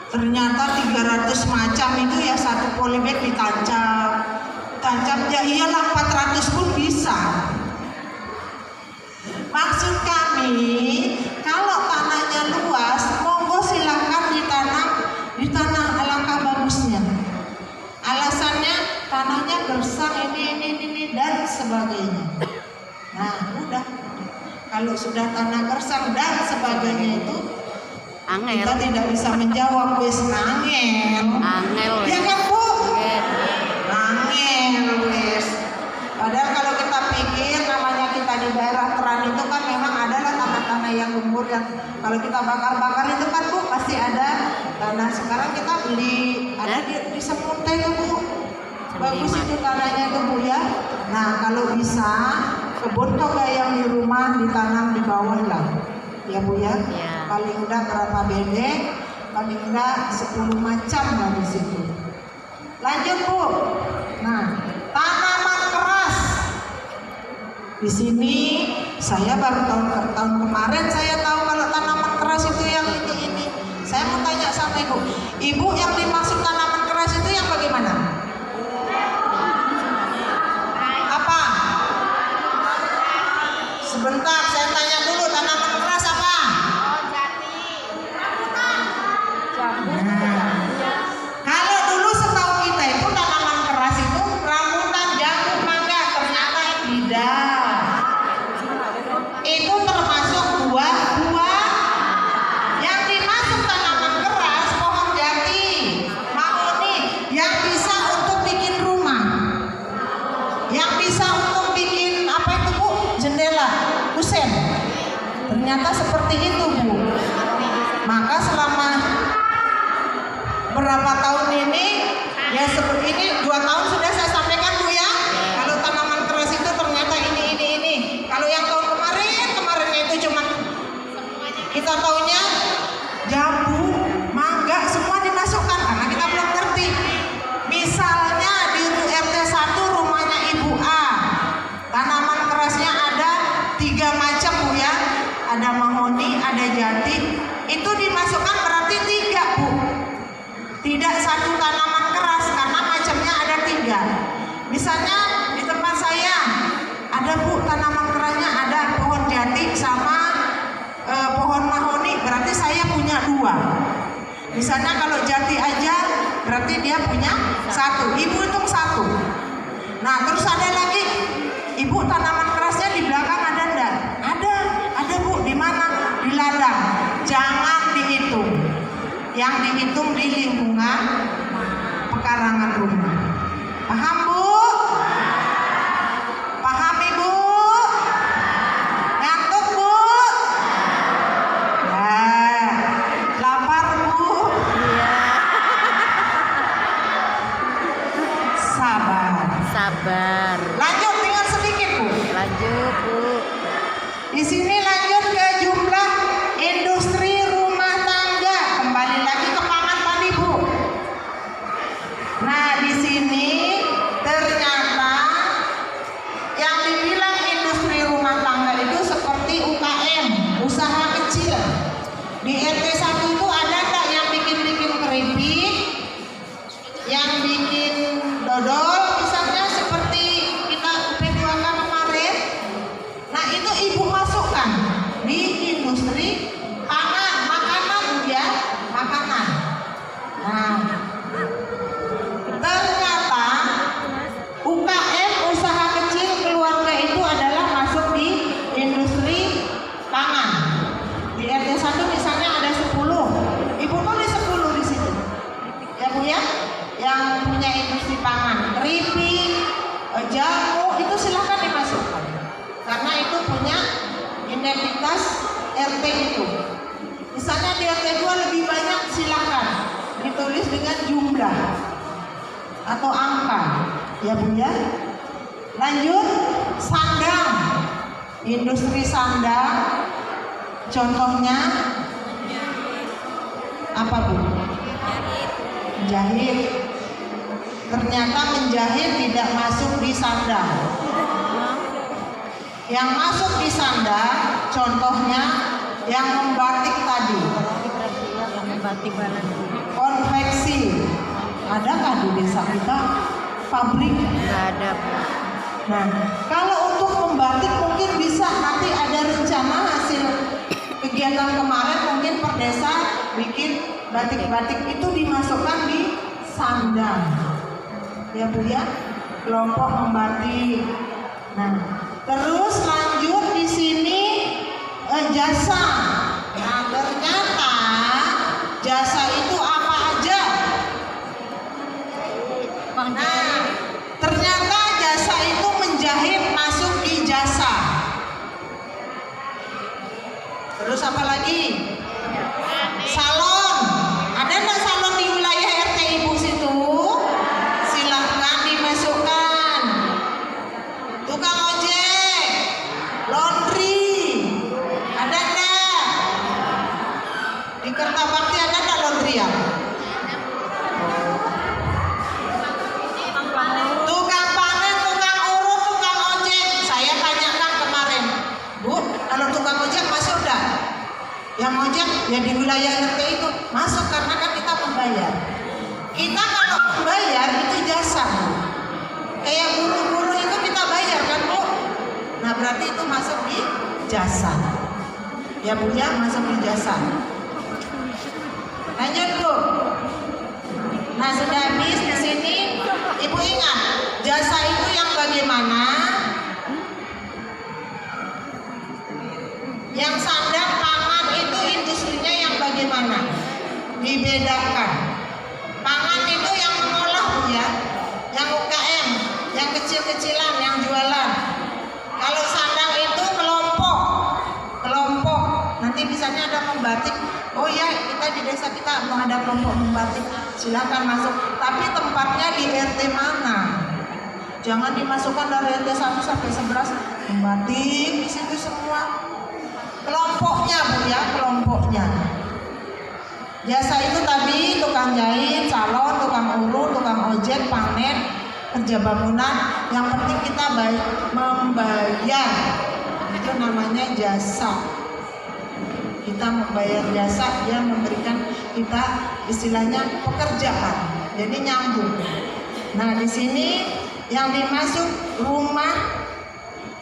Ternyata 300 macam itu ya satu polybag ditancap ya iyalah 400 pun bisa. Maksud kami kalau tanahnya luas, monggo silahkan ditanam di tanah alangkah bagusnya. Alasannya tanahnya gersang ini dan sebagainya. Nah udah, kalau sudah tanah gersang dan sebagainya itu Angel. kita tidak bisa menjawab wis angel ya kan Bu? Angel wis. Padahal kalau kita pikir namanya kita di daerah terang itu kan memang adalah tanah-tanah yang gembur yang kalau kita bakar-bakar itu kan Bu pasti ada tanah. Sekarang kita beli ada di Semunte itu Bu, bagus itu tanahnya itu Bu ya. Nah kalau bisa kebun toga yang di rumah ditanam di bawah lah ya Bu ya. Paling enggak berapa bedek, paling enggak 10 macam lah di situ. Lanjut Bu. Nah, tanaman keras. Di sini saya baru tahun kemarin saya tahu kalau tanaman keras itu yang ini. Saya mau tanya sama Ibu yang dimaksud tanaman keras itu yang bagaimana? Apa? Sebentar, saya tanya dulu tanaman keras apa? Kalau dulu setahu kita itu tanaman keras itu rambutan, jambu, mangga, ternyata tidak. Itu termasuk buah-buah. Yang dimasuk tanaman keras pohon jati, mahoni, yang bisa untuk bikin rumah, yang bisa untuk bikin apa itu Bu? Jendela, kusen. Ternyata seperti itu Bu. Maka selama berapa tahun ini ya seperti ini 2 tahun sudah saya sampaikan Bu ya. Kalau tanaman keras itu ternyata ini. Kalau yang tahun kemarinnya itu cuma kita taunya jambu, mangga semua dimasukkan karena kita belum ngerti. Misalnya di RT 1 rumahnya Ibu A, tanaman kerasnya ada 3 macam Bu ya. Ada mahoni, ada jati. Itu dimasukkan berarti 3 Bu. Tidak satu tanaman keras karena macamnya ada 3. Misalnya di tempat saya ada Bu tanaman kerasnya ada pohon jati sama pohon mahoni, berarti saya punya 2. Misalnya kalau jati aja berarti dia punya 1. Ibu hitung 1. Nah terus ada lagi Ibu tanaman kerasnya di belakang ada enggak? Ada Bu. Di mana? Di ladang. Jangan dihitung. Yang dihitung di lingkungan pekarangan rumah. Paham Bu? Paham Ibu? Ngantuk Bu? Nah, lapar Bu? Sabar. Lanjut tinggal sedikit Bu. Lanjut Bu. Di sini lanjut ke jumlah industri rumah tangga. jumlah atau angka, ya Bu ya. Lanjut, sandang, industri sandang, contohnya apa Bu? Menjahit. Ternyata menjahit tidak masuk di sandang. Yang masuk di sandang, contohnya yang membatik tadi. Yang membatik balan. Konveksi. Adakah di desa kita pabrik? Nggak ada Bu. Nah, kalau untuk membatik mungkin bisa nanti ada rencana hasil kegiatan kemarin mungkin per desa bikin batik-batik itu dimasukkan di sandang. Ya Bu ya, kelompok membatik. Nah, terus lanjut di sini jasa. Nah, ternyata jasa itu apa aja? Nah, ternyata jasa itu menjahit masuk di jasa. Terus apa lagi? Salon. Ada nggak salon di wilayah RT Ibu situ? Silahkan dimasukkan. Tukang ojek, laundry, ada nggak? Di Kertabakti ada nggak laundry ya? Tukang panen, tukang urut, tukang ojek. Saya tanyakan kemarin, Bu, kalau tukang ojek masuk enggak? Yang ojek ya di wilayah RT itu masuk karena kan kita membayar. Kita kalau membayar itu jasa, Bu. Kayak guru-guru itu kita bayar kan Bu? Nah berarti itu masuk di jasa. Ya Bu ya, masuk di jasa. Lanjut Bu. Nah sudah habis di sini. Ibu ingat, jasa itu yang bagaimana? Yang sandang pangan itu industrinya yang bagaimana? Dibedakan. Pangan itu yang mengolah Bu ya, yang UKM, yang kecil-kecilan, yang jualan. Kalau sandang itu kelompok. Nanti misalnya ada membatik. Oh ya, kita di desa kita mau ada kelompok membatik, silakan masuk. Tapi tempatnya di RT mana? Jangan dimasukkan dari RT 1 sampai 11 membatik di situ semua. Kelompoknya Bu ya, kelompoknya. Jasa itu tadi tukang jahit, salon, tukang urut, tukang ojek, panen, kerja bangunan. Yang penting kita membayar. Itu namanya jasa. Kita membayar jasa, dia memberikan kita istilahnya pekerjaan. Jadi nyambung. Nah, di sini yang dimasuk rumah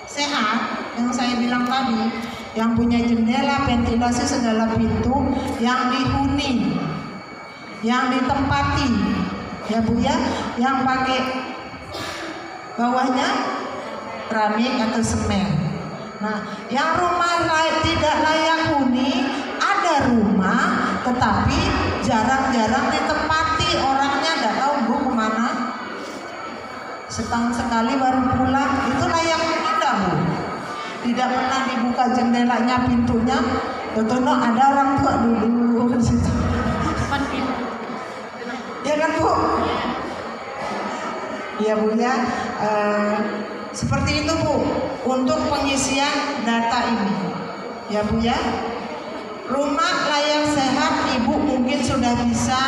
sehat yang saya bilang tadi, yang punya jendela, ventilasi, segala pintu, yang dihuni, yang ditempati, ya Bu ya, yang pakai bawahnya keramik atau semen. Nah, yang rumah tidak layak huni, ada rumah tetapi jarang-jarang ditempati, orangnya nggak tahu Bu kemana, setahun sekali baru pulang, itu layak huni nggak Bu? Tidak pernah dibuka jendelanya, pintunya, tentu ada orang tua dulu di situ. Ya kan Bu? Ya Bu ya. Seperti itu Bu, untuk pengisian data ini, ya Bu ya. Rumah layak sehat, Ibu mungkin sudah bisa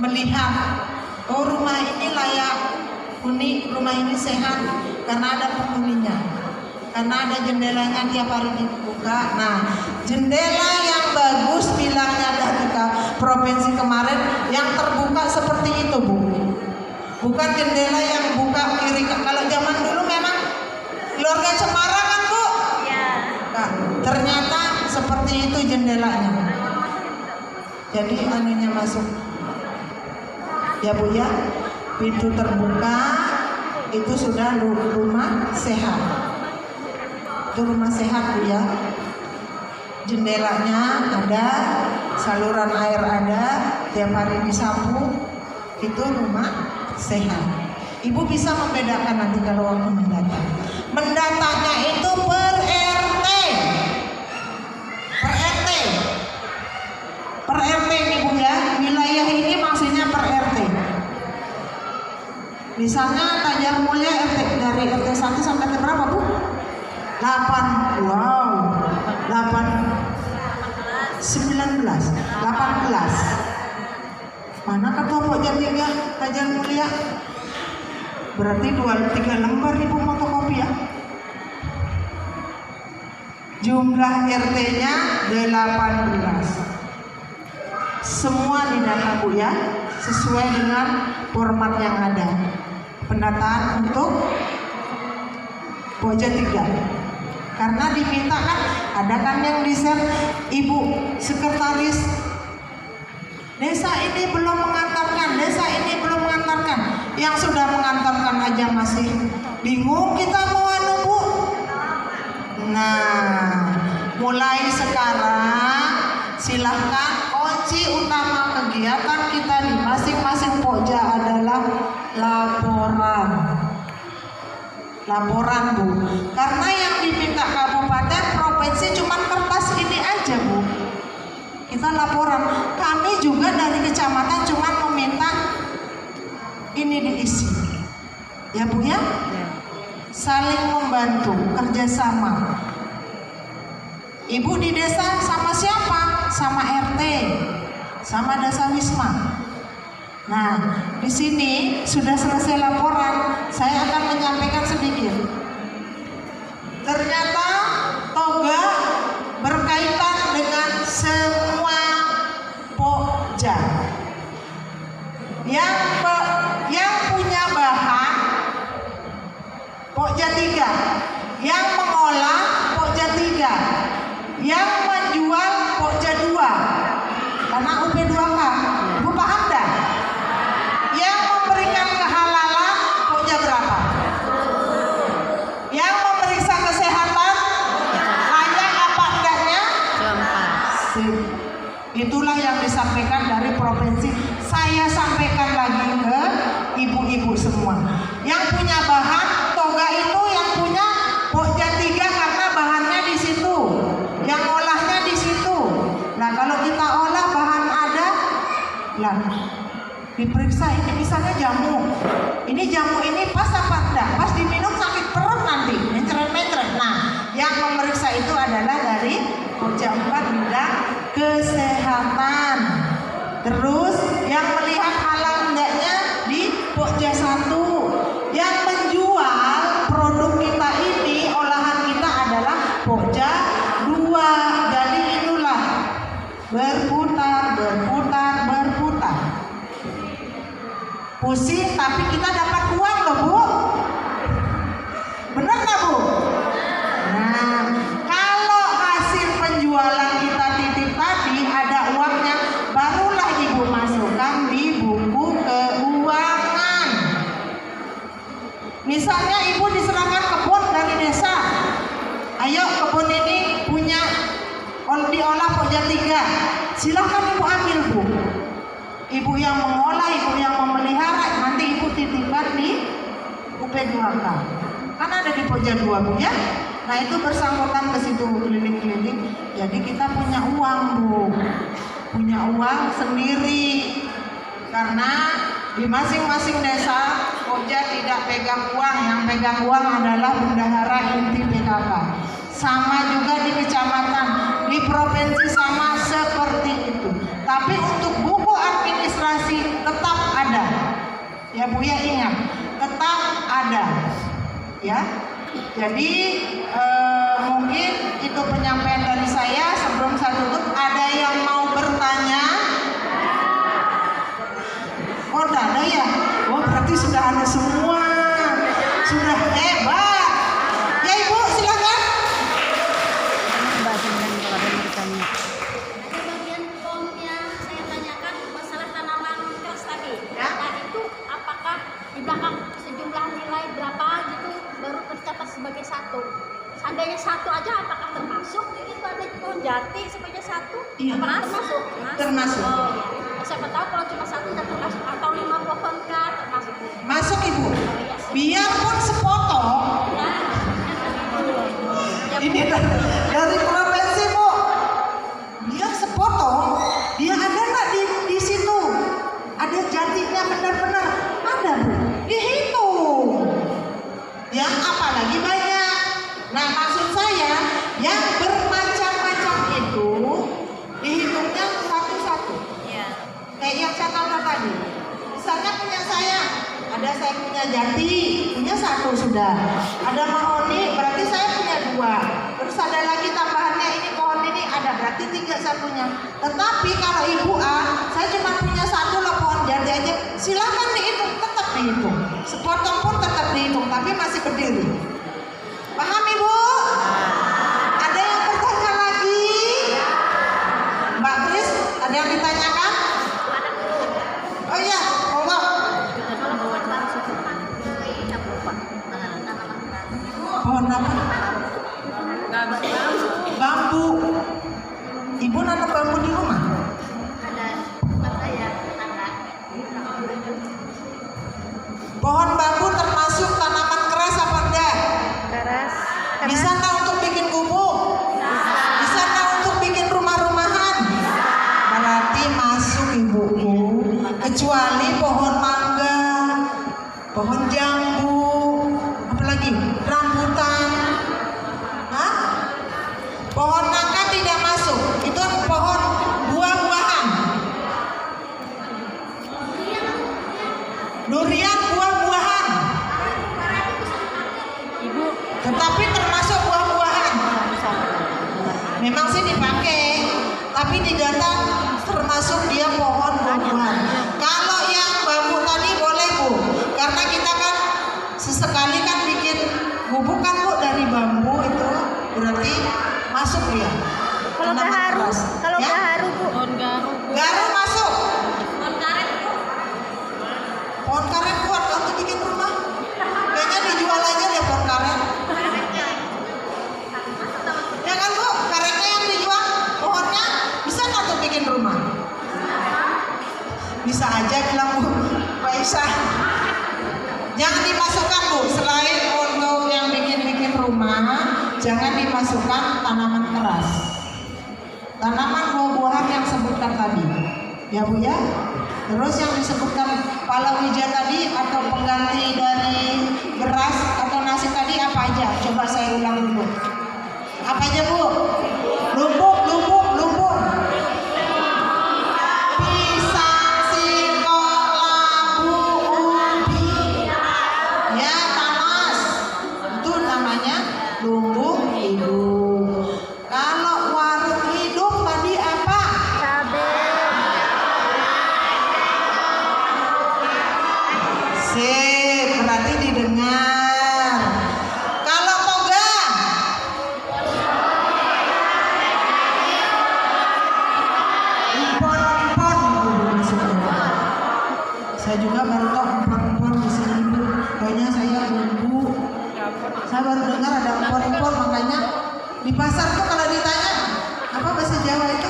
melihat, oh rumah ini layak huni, rumah ini sehat karena ada penghuninya, karena ada jendelanya tiap hari dibuka. Nah, jendela yang bagus bilangnya dari provinsi kemarin yang terbuka seperti itu Bu. Bukan jendela yang buka kiri. Kalau zaman dulu memang keluarga Cemara kan Bu? Iya. Nah, ternyata seperti itu jendelanya. Jadi anunya masuk. Ya Bu ya, pintu terbuka itu sudah rumah sehat. Itu rumah sehat Bu ya. Jendelanya ada, saluran air ada, tiap hari disapu. Itu rumah sehat. Ibu bisa membedakan nanti kalau waktu mendata. Mendatanya itu per RT. Per RT. Per RT Ibu ya. Misalnya Tajar Mulia dari RT 1 sampai ke berapa, Bu? 8. Wow. 19. 18. Mana ketua Pokja 3 Tajar Mulia? Berarti 2-3 lembar Ibu fotokopi ya. Jumlah RT-nya 18. Semua didata Bu ya, sesuai dengan format yang ada. Pendataan untuk Pokja 3. Karena diminta kan, ada kan yang di-share, Ibu sekretaris desa ini belum mengantarkan, desa ini belum mengantarkan. Yang sudah mengantarkan aja masih bingung kita mau anu Bu. Nah, mulai sekarang silahkan kunci utama kegiatan kita di masing-masing Pokja adalah laporan Bu. Karena yang diminta kabupaten provinsi cuma kertas ini aja Bu. Kita laporan. Kami juga dari kecamatan cuma meminta ini diisi. Ya Bu ya? Saling membantu, kerjasama. Ibu di desa sama siapa? Sama RT, sama Dasa Wisma. Nah, di sini sudah selesai laporan. Saya akan menyampaikan sedikit. Ternyata toga berkaitan dengan semua Pokja. Yang punya bahan Pokja 3, yang mengolah Pokja 3, yang menjual Pokja 2. Karena UP2K, Bu paham dah? Yang memberikan kehalalan Pokja berapa? Yang memeriksa kesehatan layak apa enggaknya? Itulah yang disampaikan dari provinsi. Saya sampaikan lagi ke ibu-ibu semua. Yang punya bahan toga itu yang punya Pokja 3 karena bahannya di situ, yang olahnya di situ. Nah kalau kita olah bahan ada, lah diperiksa ini misalnya jamu. Ini jamu ini pas apa enggak? Pas diminum sakit perut nanti, mencret-mencret. Nah yang memeriksa itu adalah dari Pokja 4 bidang kesehatan. Terus yang melihat halal enggaknya di Pokja 1. Yang menjual produk kita ini, olahan kita adalah Pokja 2. Jadi itulah berputar. Pusing tapi kita dapat uang loh Bu. Benar nggak Bu? Nah, kalau hasil penjualan kita titip tadi ada uangnya, barulah Ibu masukkan di buku keuangan. Misalnya Ibu diserahkan kebun dari desa. Ayo kebun ini punya diolah Pokja 3. Silahkan Ibu ambil Bu. Ibu yang mengolah, Ibu yang memelihara, nanti Ibu titipkan di UP2K. Kan ada di Pokja 2 Bu ya. Nah itu bersangkutan ke situ keliling-keliling. Jadi kita punya uang Bu. Punya uang sendiri. Karena di masing-masing desa Pokja tidak pegang uang. Yang pegang uang adalah bendahara inti PKK. Sama juga di kecamatan, di provinsi sama seperti itu. Tapi untuk buku administrasi tetap ada. Ya Bu ya, ingat, tetap ada. Ya. Jadi mungkin itu penyampaian dari saya. Sebelum saya tutup, ada yang mau bertanya? Oh, tidak ada ya? Oh, berarti sudah ada semua. Sudah hebat. Ya Ibu, silakan. Ada bagian form yang saya tanyakan masalah tanaman keras tadi. Ya. Nah itu apakah di belakang sejumlah nilai berapa gitu baru tercatat sebagai satu? Seandainya satu aja apakah termasuk? Itu ada pohon jati sebagai satu? Iya. Apakah termasuk? Termasuk. Oh iya. Siapa tahu kalau cuma satu tidak termasuk atau 5 pohon kah termasuk? Masuk Ibu. Oh, iya. Biarpun sepotong. Ya. Ini dari provinsi Bu. Dia sepotong, dia ada nggak di situ? Ada jatinya benar-benar ada Bu. Dihitung. Yang bermacam-macam itu dihitungnya satu-satu. Iya. Kayak yang saya contoh tadi. Misalnya punya saya punya jati, punya satu sudah. Ada mahoni, berarti saya punya dua. Terus ada lagi tambahannya ini pohon ini ada, berarti 3 satunya. Tetapi kalau ibu A, saya cuma punya satu loh pohon jati aja. Silakan dihitung, tetap dihitung. Sepotong pun tetap dihitung, tapi masih berdiri. Paham ibu? Ada yang bertanya lagi? Mbak Kris, ada yang ditanyakan? Oh iya, monggo. Pohon apa? Bambu. Ibu nanam bambu di rumah? Pohon bambu termasuk tanaman keras apa enggak? Keras. Bisa nggak untuk bikin gubuk? Bisa nggak untuk bikin rumah-rumahan? Berarti masuk ibuku. Kecuali pohon mangga, pohon jambu, apalagi rambutan. Hah? Pohon nangka tidak masuk. Itu pohon buah-buahan. Durian buah-buahan. Ibu Tetapi termasuk buah-buahan. Memang sih dipakai, tapi di data termasuk dia pohon buah-buahan. Kalau yang bambu tadi boleh Bu, karena kita kan sesekali kan bikin gubuk kan Bu dari bambu itu, berarti masuk dia. Kalau Tanaman gaharu, keras. kalau Ya? gaharu Bu. pohon garu. Garu masuk. Pohon karet Bu. Pohon karet kuat untuk bikin rumah. Kayaknya dijual aja deh pohon karet. Ya kan Bu, karetnya yang dijual, pohonnya bisa nggak untuk bikin rumah? Bisa aja bilang Bu, Pak Isa. Jangan dimasukkan Bu, selain untuk yang bikin rumah, jangan dimasukkan tanaman keras. Tanaman buah-buahan yang sebutkan tadi, ya Bu ya. Terus yang disebutkan palawija tadi atau pengganti dari beras atau nasi tadi apa aja? Coba saya ulang dulu. Apa aja Bu? Lumbuk. Pisang, singkong, labu, ubi. Ya, tamas. Itu namanya lumbuk hidup. Kalau warung hidup tadi apa? Sip, berarti didengar. Kalau toga, empon-empon Bu, maksudnya. Saya juga baru tahu empon-empon di sini Bu. Kayaknya saya bumbu. Saya baru dengar ada empon-empon, makanya di pasar tuh kalau ditanya apa bahasa Jawa itu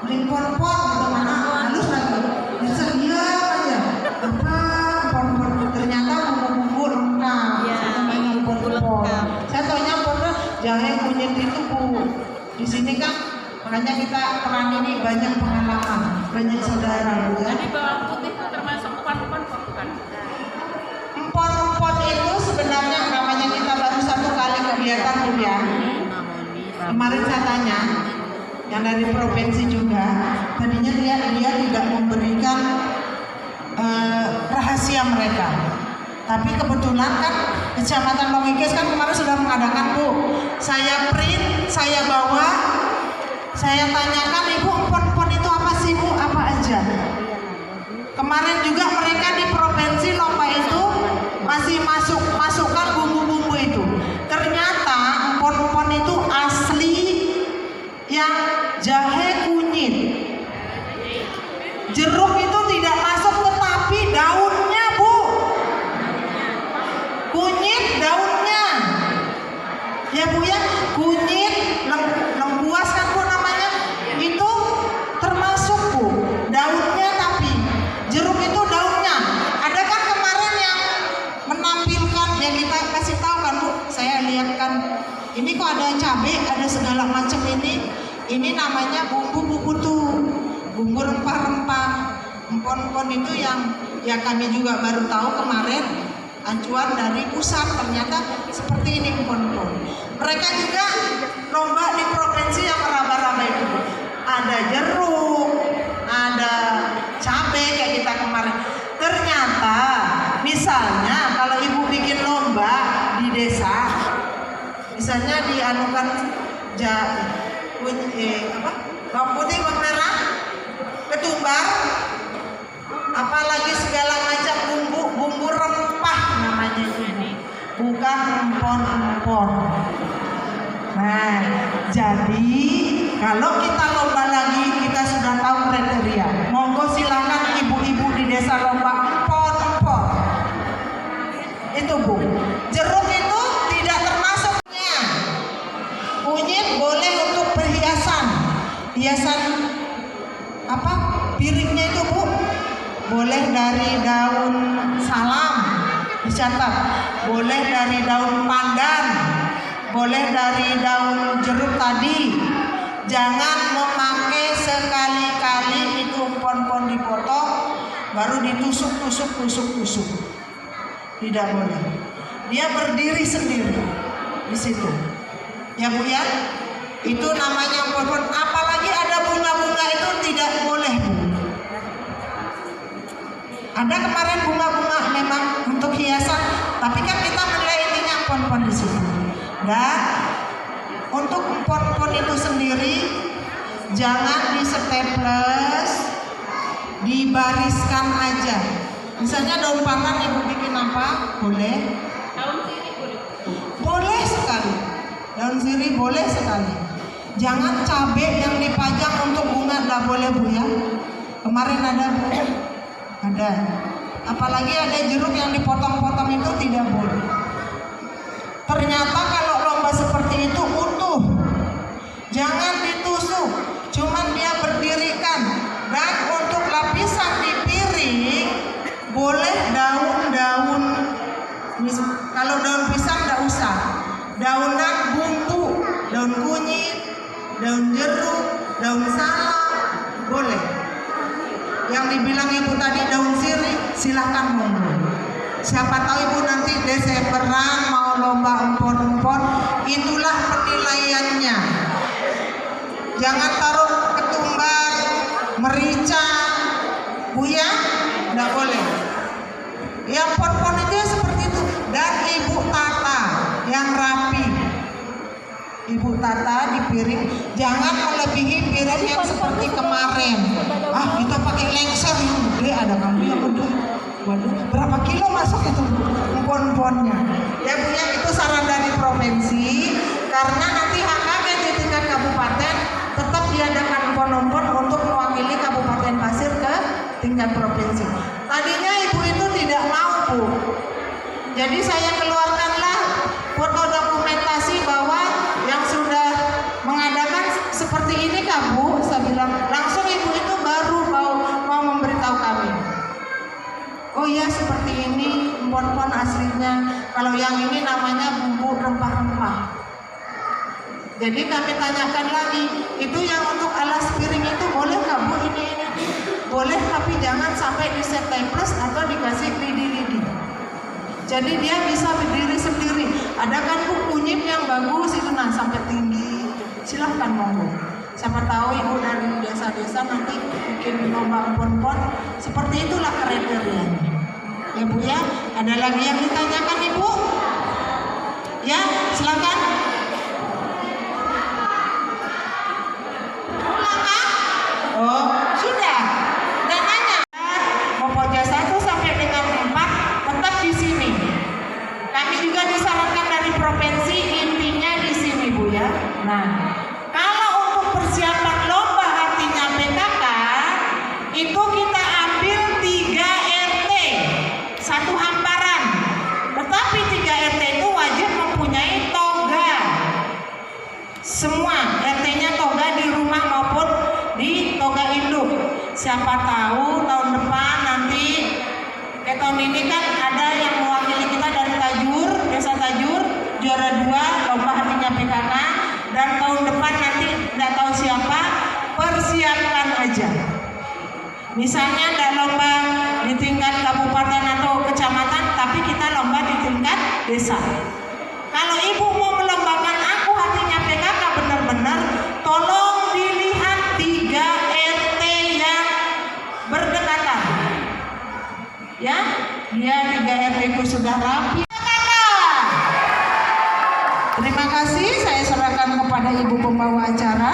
beli empon-empon gitu mana halus lagi. Bisa diam aja. Apa empon-empon? Ternyata bumbu-bumbu lengkap. Iya, Namanya empon-empon. lengkap. Saya taunya empon jahe kunyit itu Bu. Di sini kan makanya kita terang ini banyak pengalaman, banyak saudara Bu ya. Jadi bawang putih itu termasuk empon-empon bukan? Empon-empon itu sebenarnya namanya kita baru satu kali kegiatan Bu ya. Kemarin saya tanya yang dari provinsi juga, tadinya dia tidak memberikan rahasia mereka. Tapi kebetulan kan Kecamatan Longikes kan kemarin sudah mengadakan Bu. Saya print, saya bawa, saya tanyakan Ibu empon-empon itu apa sih Bu? Apa aja? Kemarin juga mereka di provinsi lomba itu masih masukkan bumbu-bumbu itu. Ternyata empon-empon itu asli yang jahe kunyit. Jeruk itu tidak masuk, tetapi daunnya Bu. Kunyit daunnya. Ya Bu ya, kunyit lengkuas kan Bu namanya. Itu termasuk Bu. Daunnya tapi jeruk itu daunnya. Ada kan kemarin yang menampilkan yang kita kasih tahu kan Bu. Saya lihat kan ini kok ada cabai, ada segala macam ini. Ini namanya bumbu tuh. Bumbu rempah-rempah. Empon-empon itu yang ya kami juga baru tahu kemarin acuan dari pusat, ternyata seperti ini empon-empon. Mereka juga lomba bawang putih, bawang merah, ketumbar, apalagi segala macam bumbu rempah namanya ini, bukan empon-empon. Nah, jadi kalau kita lomba lagi, kita sudah tahu kriteria. Monggo silakan ibu-ibu di desa lomba empon-empon. Itu Bu. Jeruk itu tidak termasuknya. Kunyit boleh untuk perhiasan. Hiasan apa? Piringnya itu Bu. Boleh dari daun salam, dicatat. Boleh dari daun pandan. Boleh dari daun jeruk tadi. Jangan memakai sekali-kali itu empon-empon dipotong baru ditusuk. Tidak boleh. Dia berdiri sendiri di situ. Ya Bu ya. Itu namanya empon-empon. Apalagi ada bunga-bunga itu tidak boleh Bu. Ada kemarin bunga-bunga memang untuk hiasan, tapi kan kita menilai intinya empon-empon di sini. Dan untuk empon-empon itu sendiri jangan di-staples, dibariskan aja. Misalnya daun pandan ibu bikin apa? Boleh? Daun sirih boleh. Boleh sekali. Daun sirih boleh sekali. Jangan cabai yang dipajang untuk bunga, nggak boleh Bu ya. Kemarin ada Bu. Ada. Apalagi ada jeruk yang dipotong-potong itu tidak boleh. Ternyata kalau lomba seperti itu utuh, jangan ditusuk, cuman dia berdirikan. Dan untuk lapisan di piring boleh daun-daun. Kalau daun pisang tidak usah. Daunan bumbu, daun kunyit, daun jeruk, daun salam boleh. Yang dibilang ibu tadi daun sirih, silahkan monggo. Siapa tahu ibu nanti Desemberan mau lomba empon-empon, itulah penilaiannya. Jangan taruh ketumbar, merica, Bu ya, nggak boleh. Ya empon-empon itu ya seperti itu. Dan ibu tata yang rapi. Ibu tata di piring, jangan melebihi piring yang seperti kemarin. Ah, kita pakai lengser yang gede, ada kambing yang gede. Waduh, berapa kilo masuk itu empon-emponnya? Ya Bu ya, itu saran dari provinsi. Karena nanti HKG di tingkat kabupaten tetap diadakan empon-empon untuk mewakili Kabupaten Pasir ke tingkat provinsi. Tadinya ibu itu tidak mau Bu. Jadi saya keluarkanlah foto dokumentasi bahwa yang sudah mengadakan seperti ini Kak Bu. Saya bilang langsung ibu itu baru mau memberitahu kami. Oh iya seperti ini empon-empon aslinya. Kalau yang ini namanya bumbu rempah-rempah. Jadi kami tanyakan lagi, itu yang untuk alas piring itu boleh Kak Bu? Ini. Boleh, tapi jangan sampai di-staples atau dikasih lidi-lidi. Jadi dia bisa berdiri sendiri. Ada kan Bu kunyit yang bagus itu, nah sampai tinggi. Silahkan monggo. Siapa tahu ibu dari desa-desa nanti bikin lomba empon-empon. Seperti itulah kriterianya. Ya Bu ya. Ada lagi yang ditanyakan Ibu? Ya, silakan. Ulang Kak? Oh, sudah. Dan nanya. Mau pojok 1 sampai dengan 4 tetap di sini. Kami juga disarankan dari provinsi, intinya di sini Bu ya. Nah, kalau untuk persiapan lomba artinya PKK itu kita ambil 3 RT 1 hamparan. Tetapi 3 RT itu wajib mempunyai toga. Semua RT-nya toga di rumah maupun di toga induk. Siapa tahu tahun depan nanti kayak tahun ini kan ada yang mewakili kita dari Tajur, Desa Tajur, juara 2 lomba artinya PKK. Dan tahun depan nanti tidak tahu siapa, persiapkan aja. Misalnya tidak lomba di tingkat kabupaten atau kecamatan, tapi kita lomba di tingkat desa. Kalau ibu mau melombakan aku artinya PKK benar-benar, tolong dilihat 3 RT yang berdekatan. Ya, dia 3 RT itu sudah rapi. Terima kasih, saya serahkan kepada kepada ibu pembawa acara.